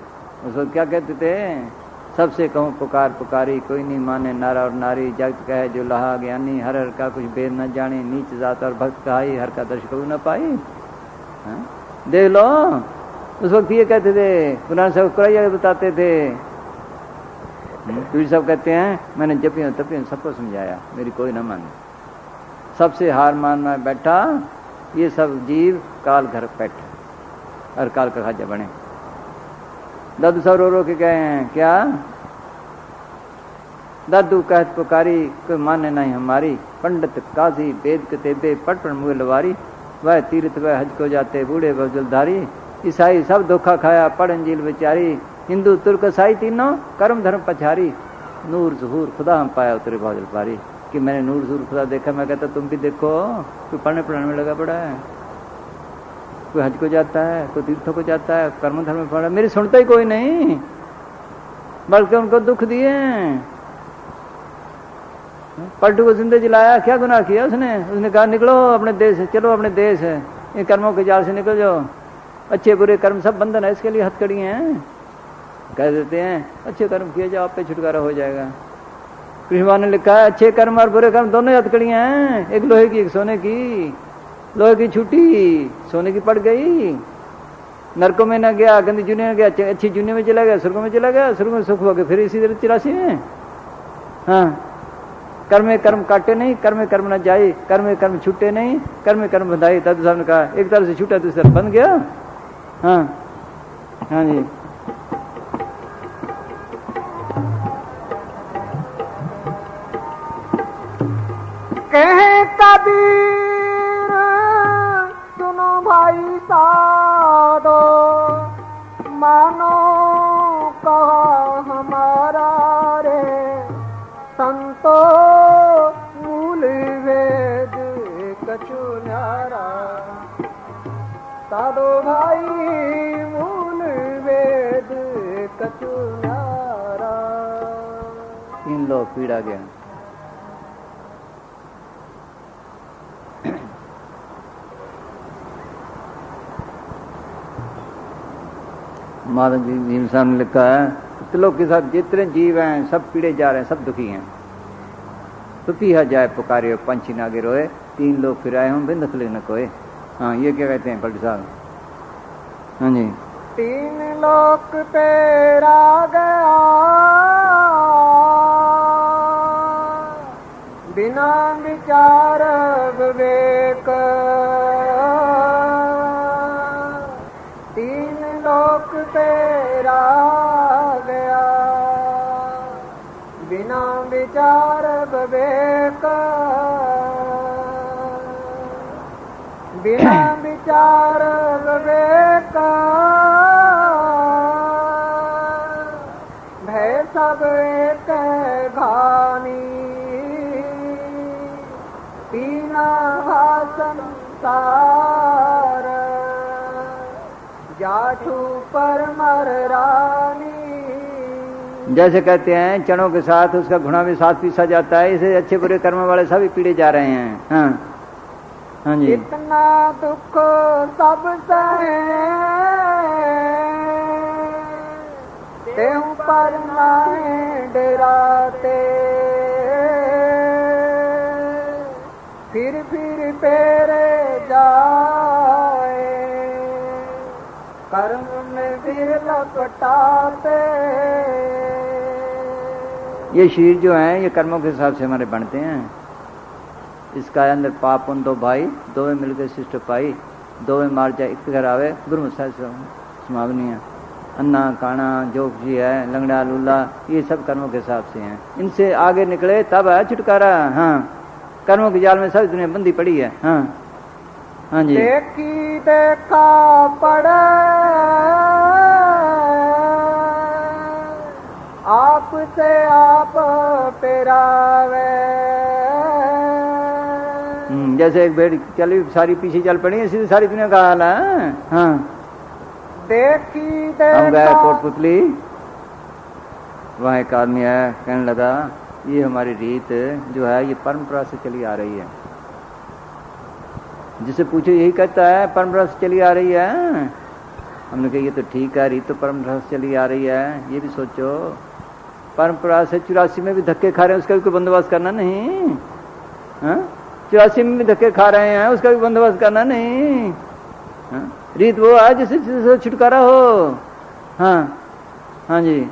उसको क्या कहते थे? सबसे कहूँ पुकार पुकारी, कोई नहीं माने नारा और नारी। जगत कहे जो लहा ज्ञानी, हर हर का कुछ भेद न जाने। नीच जात और भक्त कहाई, हर का दर्श कभी न पाई। देख लो उस वक्त ये कहते थे, पुराने सब कुराइया बताते थे। फिर सब कहते हैं मैंने जपियों तपियों सबको समझाया, मेरी कोई ना माने। सबसे हार मानना बैठा, ये सब जीव काल घर बैठ और काल का खाजा बने। दादू सब रो रो के गए हैं क्या? दादू कहत पुकारी, कोई माने नहीं हमारी, पंडित काजी वेद के तेबे पट पर मुँह लवारी, वह तीर्थ वह हज को जाते बूढ़े वह जलधारी, ईसाई सब धोखा खाया पढ़ अंजील बेचारी, हिंदू तुर्क ईसाई तीनों कर्म धर्म पछारी, नूर ज़हूर खुदा हम पाया उतरे बादल पारी। कि मैंने नूर ज़हूर खुदा देखा, मैं कहता तुम भी देखो। कोई पढ़ने पढ़ाने में लगा पड़ा है, कोई हज को जाता है, कोई तीर्थों को जाता है, कर्म धर्म में पड़ा, मेरी सुनता ही कोई नहीं, बल्कि उनको दुख दिए। पलटू को जिंदे जलाया, क्या गुनाह किया उसने? उसने कहा निकलो अपने देश से, चलो अपने देश है, इन कर्मों के जाल से निकल जाओ। अच्छे बुरे कर्म सब बंधन है, इसके लिए हथकड़ी हैं। कह देते हैं अच्छे कर्म किए जाओ, आप पे छुटकारा हो जाएगा। कृष्ण भगवान ने लिखा है अच्छे कर्म और बुरे कर्म दोनों हथकड़ियां हैं, एक लोहे की एक सोने की। लोहे की छूटी, सोने की पड़ गई, नरकों में न गया, गंदी जूने में गया, अच्छी जूने में चला गया, स्वर्गों में चला गया, स्वर्ग में सुख हो गया, फिर इसी तरह 84 में। हाँ, कर्म कर्म काटे नहीं, कर्म कर्म न जाए, कर्म कर्म छूटे नहीं, कर्म कर्म बंधाई। दादू साहब ने कहा एक तरफ से छूटा दूसरी तरफ बंध गया। हाँ हाँ जी। कहे कबीर सुनो भाई साधो, मानो कहा हमारा रे, संतो मूल वेद कछु न्यारा, साधो भाई मूल वेद कछु न्यारा। 3 लोग पीड़ा गया। महाराज जी भीम साहब ने लिखा है त्रिलोक के साथ जितने जीव हैं सब पीड़े जा रहे हैं, सब दुखी हैं। सुखी है जाए पुकारे पंछी नागे रोए, 3 लोग फिर आए हूँ बिंद खले न कोए। हाँ ये क्या कहते हैं पलटू साहब? हाँ जी। 3 लोक तेरा गया, बिना विचार विवेक, 3 लोक तेरा गया, बिना विचार विवेक, बिना विचार विवेक, भय सब एक घानी, पीना संसार, जाठू पर मर रानी। जैसे कहते हैं चनों के साथ उसका घुना भी साथ पीसा जाता है, इसे अच्छे बुरे कर्म वाले सभी पीड़े जा रहे हैं। हाँ हाँ जी। इतना दुख सब सहे, तेहू पर नाए डराते, फिर पेरे जाए, कर्म में फिर लपटाते। ये शरीर जो है ये कर्मों के हिसाब से हमारे बनते हैं। इसका अंदर पाप उन 2 भाई, 2 में मिलकर शिष्ट पाई, 2 में मार जाए एक घर आवे, गुरु समावनी है। अन्ना काना जो जी है, लंगड़ा लूला, ये सब कर्मों के हिसाब से हैं। इनसे आगे निकले तब है छुटकारा। हाँ, कर्मों के जाल में सारी दुनिया बंदी पड़ी है। हाँ हाँ जी। देखी देखा पड़े, आप से आप पेरावे। जैसे एक भेड़ चली सारी पीछे चल पड़ी, इसी सारी दुनिया का हाल है। हाँ, देखी हम गए देखा कोटपुतली, वहाँ एक आदमी है, कहने लगा ये हमारी रीत जो है ये परंपरा से चली आ रही है। जिसे पूछो यही कहता है परंपरा से चली आ रही है। हमने कहा ये तो ठीक है, रीत तो परंपरा से चली आ रही है। ये भी सोचो परंपरा से 84 में भी धक्के खा रहे हैं, उसका भी कोई बंदोबस्त करना नहीं। हाँ, 84 में भी धक्के खा रहे हैं, उसका भी बंदोबस्त करना नहीं। हाँ? रीत वो है जिससे छुटकारा हो। हाँ हाँ जी।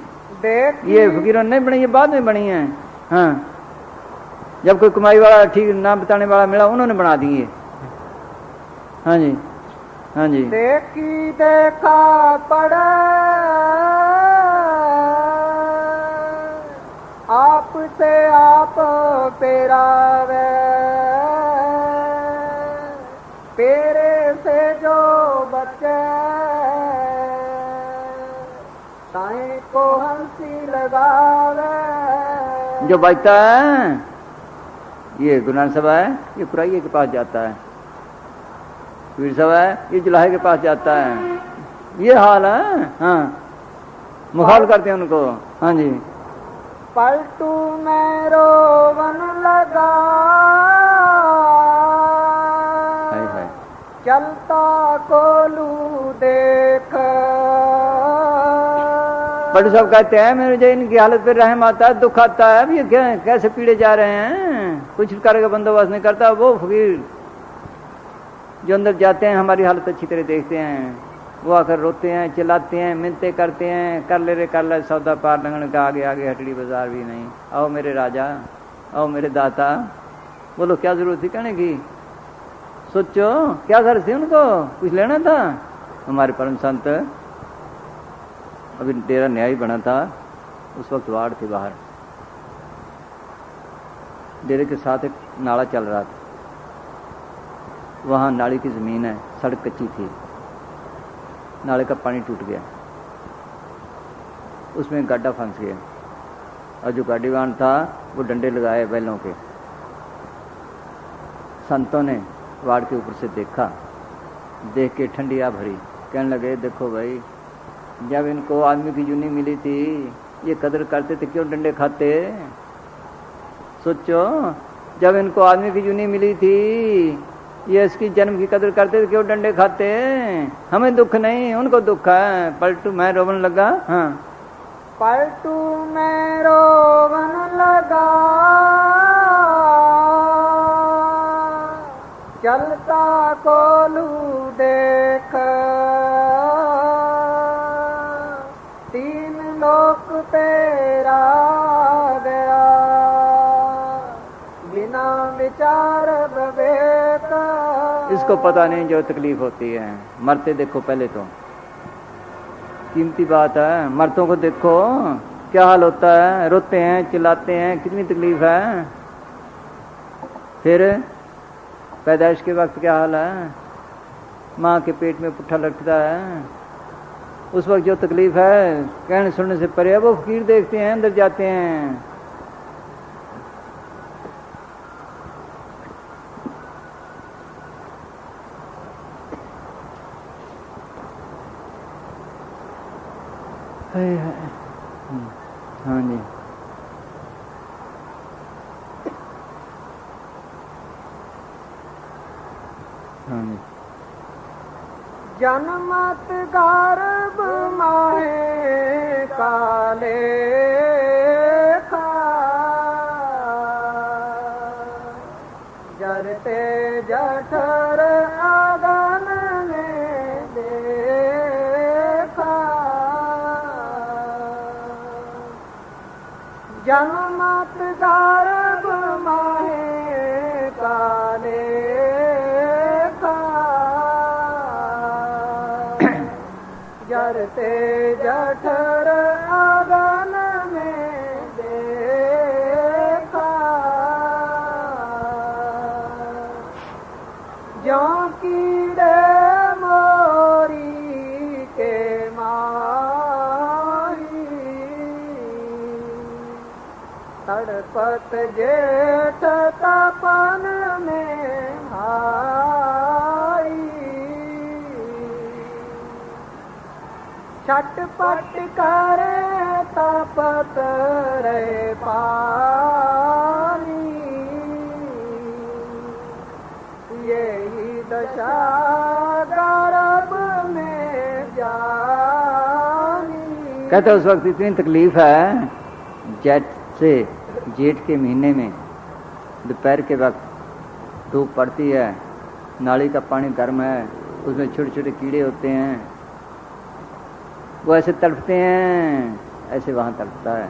ये फकीरों ने बनी, ये बाद में बनी है। हाँ जब कोई कमाई वाला ठीक ना बताने वाला मिला उन्होंने बना दिए। हाँ जी, हाँ जी। देखी देखा पड़ा आपसे आप पेरावे, पेरे से जो बचे ताई को हंसी लगावे। जो बचता है ये गुरु नानक सभा है, ये पुराइये के पास जाता है, वीर सभा है, ये जुलाहे के पास जाता है। ये हाल है। हाँ, मुखाल करते हैं उनको। हाँ जी। पलटू में रोवन लगा है। चलता कोलू देख। बड़े सब कहते हैं मेरे जो इनकी हालत पे रहम आता है, दुख आता है। अब ये कैसे पीड़े जा रहे हैं, कुछ करके बंदोबस्त नहीं करता। वो फकीर जो अंदर जाते हैं हमारी हालत अच्छी तरह देखते हैं, वो आकर रोते हैं, चिल्लाते हैं, मिन्नतें करते हैं, कर ले सौदा पार लगने का, आगे आगे हटड़ी बाजार भी नहीं। आओ मेरे राजा, आओ मेरे दाता। बोलो क्या जरूरत थी कहने की, सोचो क्या घर थी उनको, कुछ लेना था। हमारे परम संत अभी डेरा न्याय बना था, उस वक्त वार्ड थी बाहर, डेरे के साथ एक नाला चल रहा था। वहाँ नाली की ज़मीन है, सड़क कच्ची थी, नाले का पानी टूट गया, उसमें गड्ढा फंस गया और जो गाड़ीवान था वो डंडे लगाए बैलों के। संतों ने वार्ड के ऊपर से देखा, देख के ठंडी आ भरी, कहने लगे देखो भाई, जब इनको आदमी की जूनी मिली थी ये कदर करते थे, क्यों डंडे खाते। सोचो, जब इनको आदमी की जूनी मिली थी ये इसकी जन्म की कदर करते थे, क्यों डंडे खाते। हमें दुख नहीं, उनको दुख है। पलटू मैं रोवन लगा। हाँ, पलटू में रोवन लगा चलता कोलू देख। तीन लोक तेरा गया बिना विचार विवेक। इसको पता नहीं जो तकलीफ होती है। मरते देखो पहले तो, कीमती बात है। मर्दों को देखो क्या हाल होता है, रोते हैं, चिल्लाते हैं, कितनी तकलीफ है। फिर पैदाइश के वक्त क्या हाल है, माँ के पेट में पुट्ठा लटकता है, उस वक्त जो तकलीफ है कहने सुनने से परे है। वो फकीर देखते हैं, अंदर जाते हैं। हाँ जी, हाँ जी। जनमत गर्भ माहे काले खा जरते जठर आगन में देखा। जनमत गर्भ माहे काले जरते जठर आगन में देखा। जो कीड़े मोरी के माही तड़पत जेठ तपन में भाई। छटपट करे तपत रे पानी। यही दशा गर्भ में जानी। कहते उस वक्त इतनी तकलीफ है, जेठ के महीने में दोपहर के वक्त धूप पड़ती है, नाली का पानी गर्म है, उसमें छोटे छोटे कीड़े होते हैं, वो ऐसे तड़पते हैं, ऐसे वहाँ तड़पता है।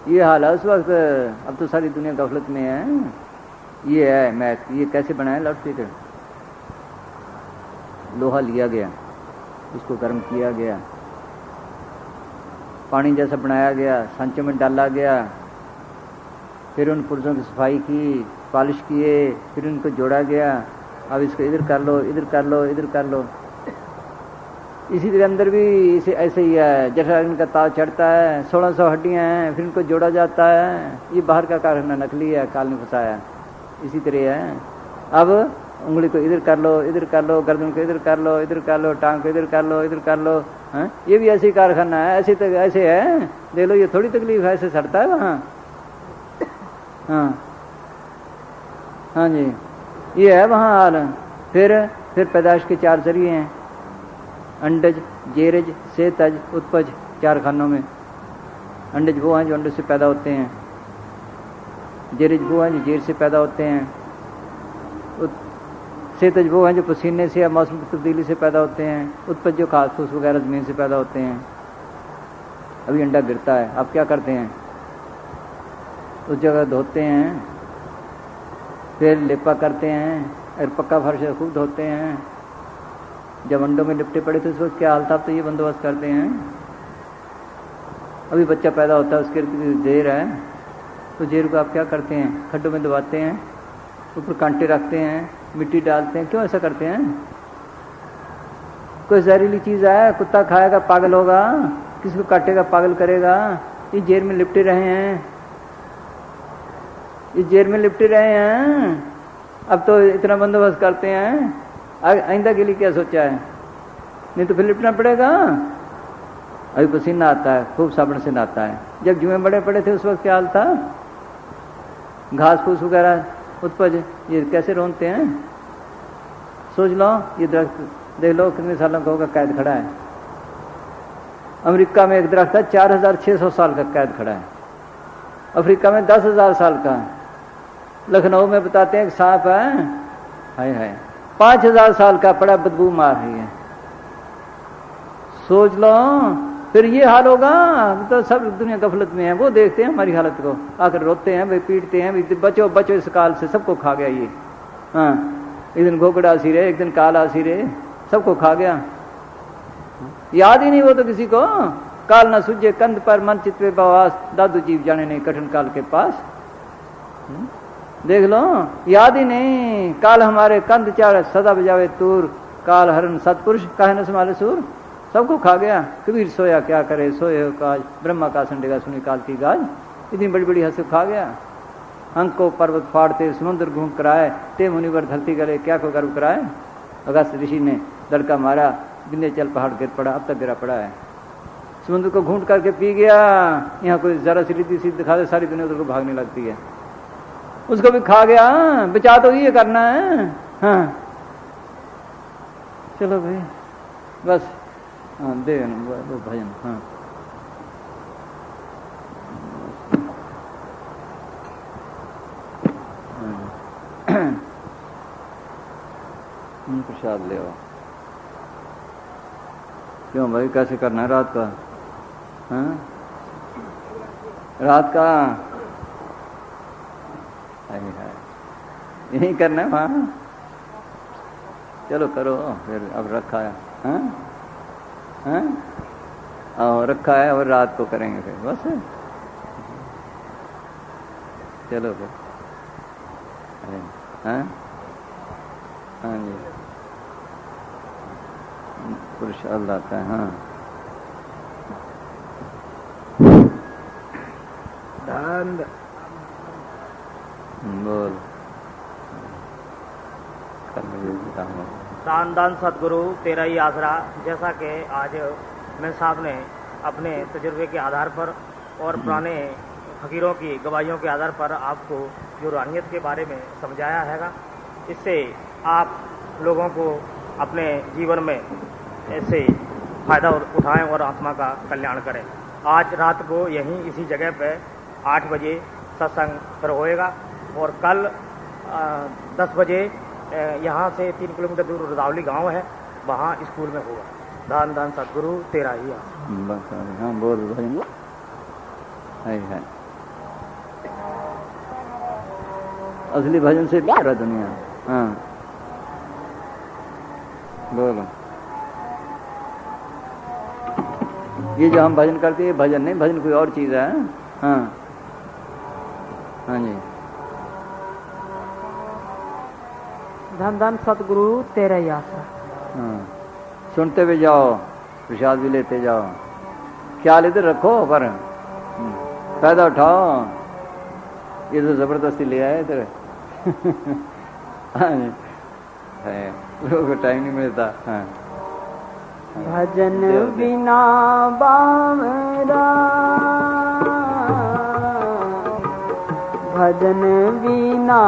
ये हाल है उस वक्त। अब तो सारी दुनिया गफलत में है। ये है मैक, ये कैसे बनाया लाउड स्पीकर? लोहा लिया गया, उसको गर्म किया गया, पानी जैसा बनाया गया, सांचों में डाला गया, फिर उन पुर्जों की सफाई की, पॉलिश किए, फिर उनको जोड़ा गया। अब इसको इधर कर लो, इधर कर लो, इधर कर लो। इसी के अंदर भी इसे ऐसे ही है, जैसा इनका ताव चढ़ता है, 1600 हड्डियां हैं, फिर इनको जोड़ा जाता है। ये बाहर का कारखाना नकली है, काल ने फंसाया। इसी तरह है। अब उंगली को इधर कर लो, इधर कर लो, गर्दन को इधर कर लो, इधर कर लो, टांग को इधर कर लो, इधर कर लो। हाँ, ये भी ऐसे ही कारखाना है, ऐसे है। देख लो, ये थोड़ी तकलीफ है, ऐसे सड़ता है वहाँ। हाँ हाँ जी, ये है वहाँ हाल। फिर पैदाइश के 4 जरिए हैं, अंडज, जेरज, सेतज, उत्पज। 4 खानों में अंडज वो हैं जो अंडे से पैदा होते हैं, जेरज वो हैं जो जेर से पैदा होते हैं, सेतज वो हैं जो पसीने से या मौसम की तब्दीली से पैदा होते हैं, उत्पज जो घास फूस वगैरह जमीन से पैदा होते हैं। अभी अंडा गिरता है, आप क्या करते हैं? उस जगह धोते हैं, फिर लेपा करते हैं, और पक्का फर्श खूब धोते हैं। जब अंडों में लिपटे पड़े थे उस वक्त क्या हाल था, तो ये बंदोबस्त करते हैं। अभी बच्चा पैदा होता है, उसके जेर है, तो जेर को आप क्या करते हैं? खड्डों में दबाते हैं, ऊपर कांटे रखते हैं, मिट्टी डालते हैं। क्यों ऐसा करते हैं? कोई जहरीली चीज है, कुत्ता खाएगा पागल होगा, किसी को काटेगा पागल करेगा। ये जेर में लिपटे रहे हैं, ये जेर में लिपटे रहे हैं। अब तो इतना बंदोबस्त करते हैं, आइंदा के लिए क्या सोचा है? नहीं तो फिर लिपटना पड़ेगा। अभी पसीना आता है, खूब साबुन से नहाता है। जब जुए बड़े पड़े थे उस वक्त क्या हाल था? घास फूस वगैरह उत्पज, ये कैसे रोनते हैं? सोच लो, ये दरख्त देख लो कितने सालों का होगा, कैद खड़ा है। अमेरिका में एक दरख्त है 4600 साल का कैद खड़ा है। अफ्रीका में 10,000 साल का। लखनऊ में बताते हैं एक सांप है, हाय हाय 5000 साल का पड़ा, बदबू मार रही है। सोच लो, फिर ये हाल होगा। तो सब दुनिया गफलत में है, वो देखते हैं हमारी हालत को, आकर रोते हैं, भाई पीटते हैं, भाई बचो बचो इस काल से, सबको खा गया ये। हाँ, एक दिन घोकड़ा आसी रहे, एक दिन काल आसी रहे, सबको खा गया। याद ही नहीं वो तो किसी को। काल न सूझे कंध पर, मन चित्वे बवास, दादू जीव जाने नहीं कठिन काल के पास। देख लो, याद ही नहीं। काल हमारे कंध चार, सदा बजावे तूर, काल हरण सतपुरुष, काहे न संभाले सूर। सबको खा गया। कबीर सोया क्या करे, सोए हो काज, ब्रह्मा का संडेगा सुनी काल की गाज। इतनी बड़ी बड़ी हंस खा गया। अंक को पर्वत फाड़ते, समुद्र घूम कराए, ते मुनिवर धरती गले, क्या को गर्व कराए। अगस्त ऋषि ने लड़का मारा, विंध्याचल पहाड़ गिर पड़ा, अब तक गिरा पड़ा है। समुद्र को घूंट करके पी गया। यहाँ कोई जरा सी रिद्धि सी दिखा दे, सारी दुनिया उधर को भागने लगती है। उसको भी खा गया। बचा तो ये करना है। हाँ चलो भाई, बस। हाँ दे वो भजन। हाँ प्रसाद ले आओ। क्यों भाई, कैसे करना है रात का? हाँ रात का यही करना है वहाँ। चलो करो फिर। अब रखा है, हाँ हाँ रखा है, और रात को करेंगे फिर, बस। चलो फिर। हाँ हाँ जी, पुरुष आता है। हाँ बोल। दान दान सदगुरु तेरा ही आसरा। जैसा कि आज मैं साहब ने अपने तजुर्बे के आधार पर और पुराने फकीरों की गवाहियों के आधार पर आपको जो रूहानियत के बारे में समझाया हैगा, इससे आप लोगों को अपने जीवन में ऐसे फ़ायदा उठाएं और आत्मा का कल्याण करें। आज रात को यहीं इसी जगह पे 8 बजे सत्संग फिर होएगा, और कल 10 बजे यहाँ से 3 किलोमीटर दूर रुदावली गांव है, वहाँ स्कूल में होगा। दान दान सदगुरु तेरा ही। हाँ बोल भाई। है असली भजन से प्यारा दुनिया। हाँ बोलो। ये जो हम भजन करते हैं भजन नहीं, भजन कोई और चीज है। हाँ हाँ जी। धन धन सतगुरु तेरा ही आसरा। हाँ सुनते भी जाओ, प्रसाद भी लेते जाओ, ख्याल इधर रखो पर फायदा उठाओ। ये तो जबरदस्ती ले आए इधर। हाँ जी, लोगों को टाइम नहीं मिलता। हाँ भजन बिना बावरा, भजन बिना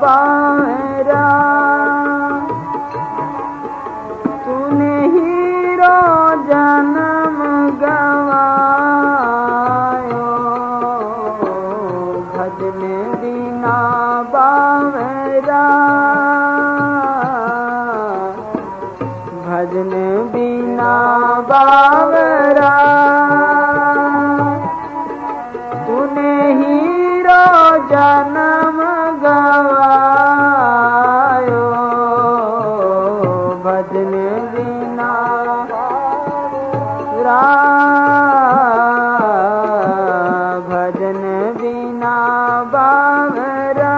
बावरा, तूने हीरो जन्म गवायो। भजन बिना बावरा, भजन बिना बावरा, तूने हीरो जन्म गवायो। भजन बिना बावरा, भजन बिना बावरा,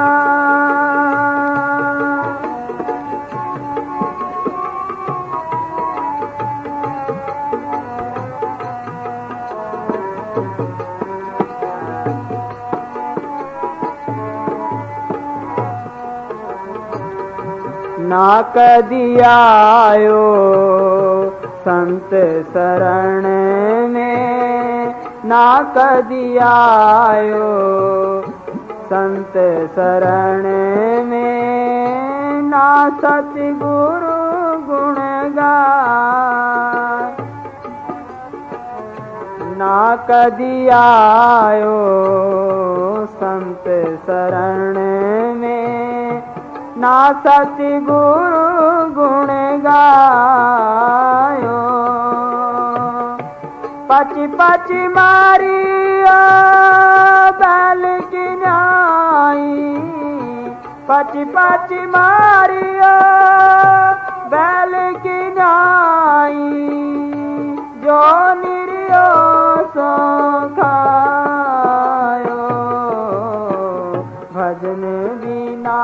ना कदी आयो संत शरण में, ना कदी आयो संत शरण में, ना सतगुरु गुण गाय। ना कदी आयो संत शरण में, ना सतगुरु गुण गायो। पच पच मारिया बैल की न्याई, पच पच मारिया बैल की न्याई, जो निर्यो सो खायो। भजन बिना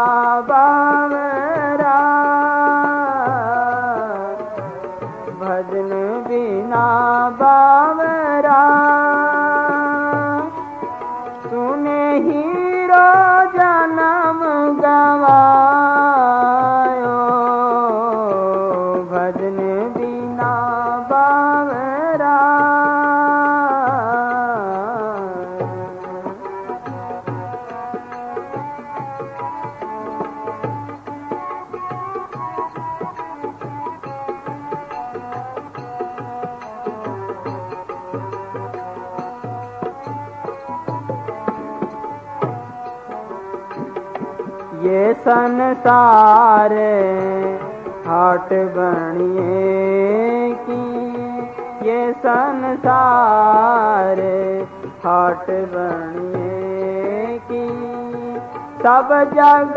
बावरा, भजन बिना बावरा, तूने हीरो जन्म गवायो। भजन बिना बावरा, ये संसार हाट बनिए की, ये संसार हाट बनिए की, सब जग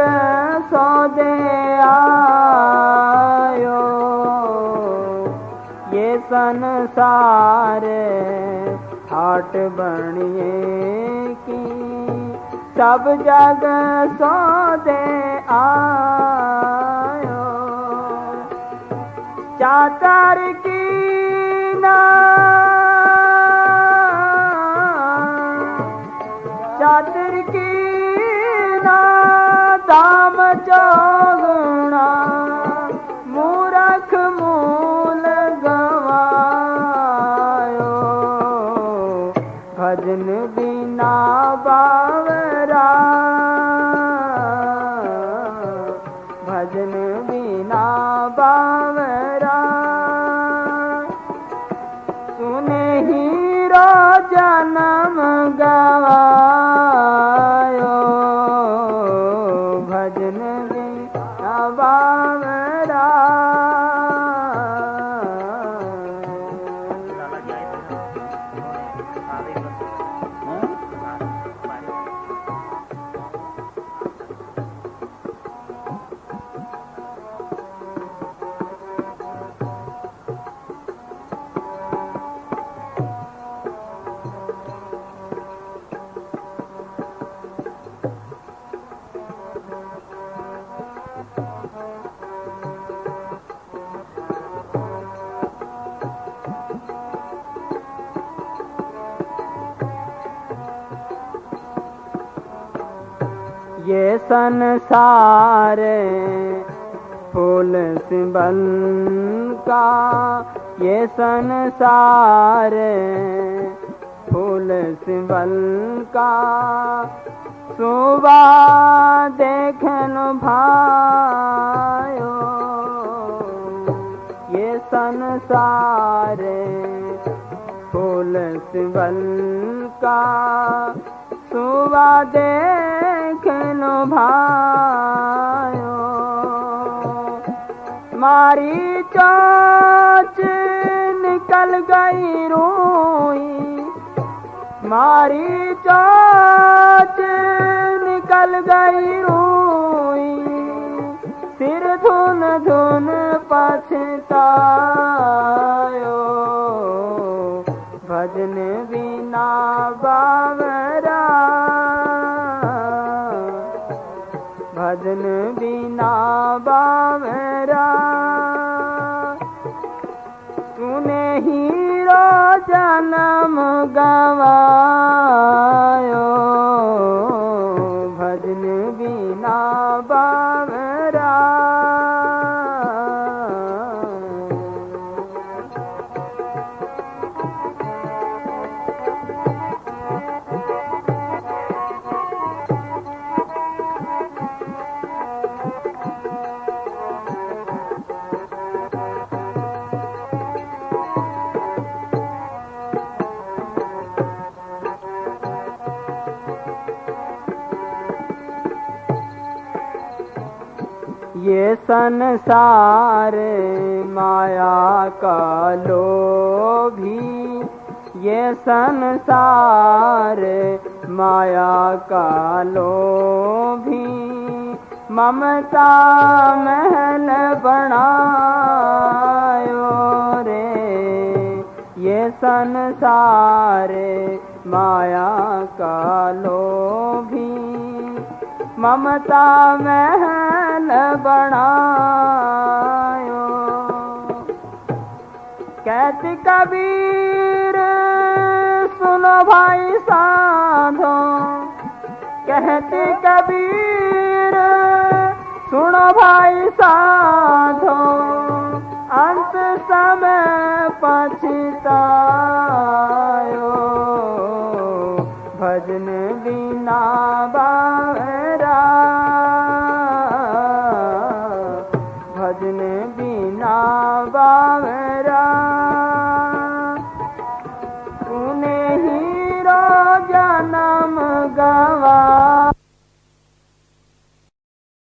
सौदे आयो। ये संसार हाट बनिए की, सब जग सौदे आयो। चातर की ना, चातर की ना दाम चौगुना, मूरख मूल गवायो। भजन बिना बावरा, भजन बिना बावरा, तूने हीरो जन्म गवायो। भजन बिना बावरा, ये संसार फूल सिंबल का, ये संसार फूल सिंबल का, सुबह देखन भायो, ये संसार फूल सिंबल का, सुबह देखन भायो। मारी चोच निकल गई रोई, मारी चोच निकल गई रोई, सिर धुन धुन पछतायो, भजन बिना बावरा, भजन बिना बावरा, तूने हीरो जन्म गवायो, भजन बिना बावरा। ये संसार माया का लोभी, ये संसार माया का लोभी, ममता महल बनायो रे, ये संसार माया का लोभी, ममता महल बनायो। कहते कबीर सुनो भाई साधो, कहते कबीर सुनो भाई साधो, अंत समय पछतायो, भजन बिना बावरा, भजन बिना बावरा।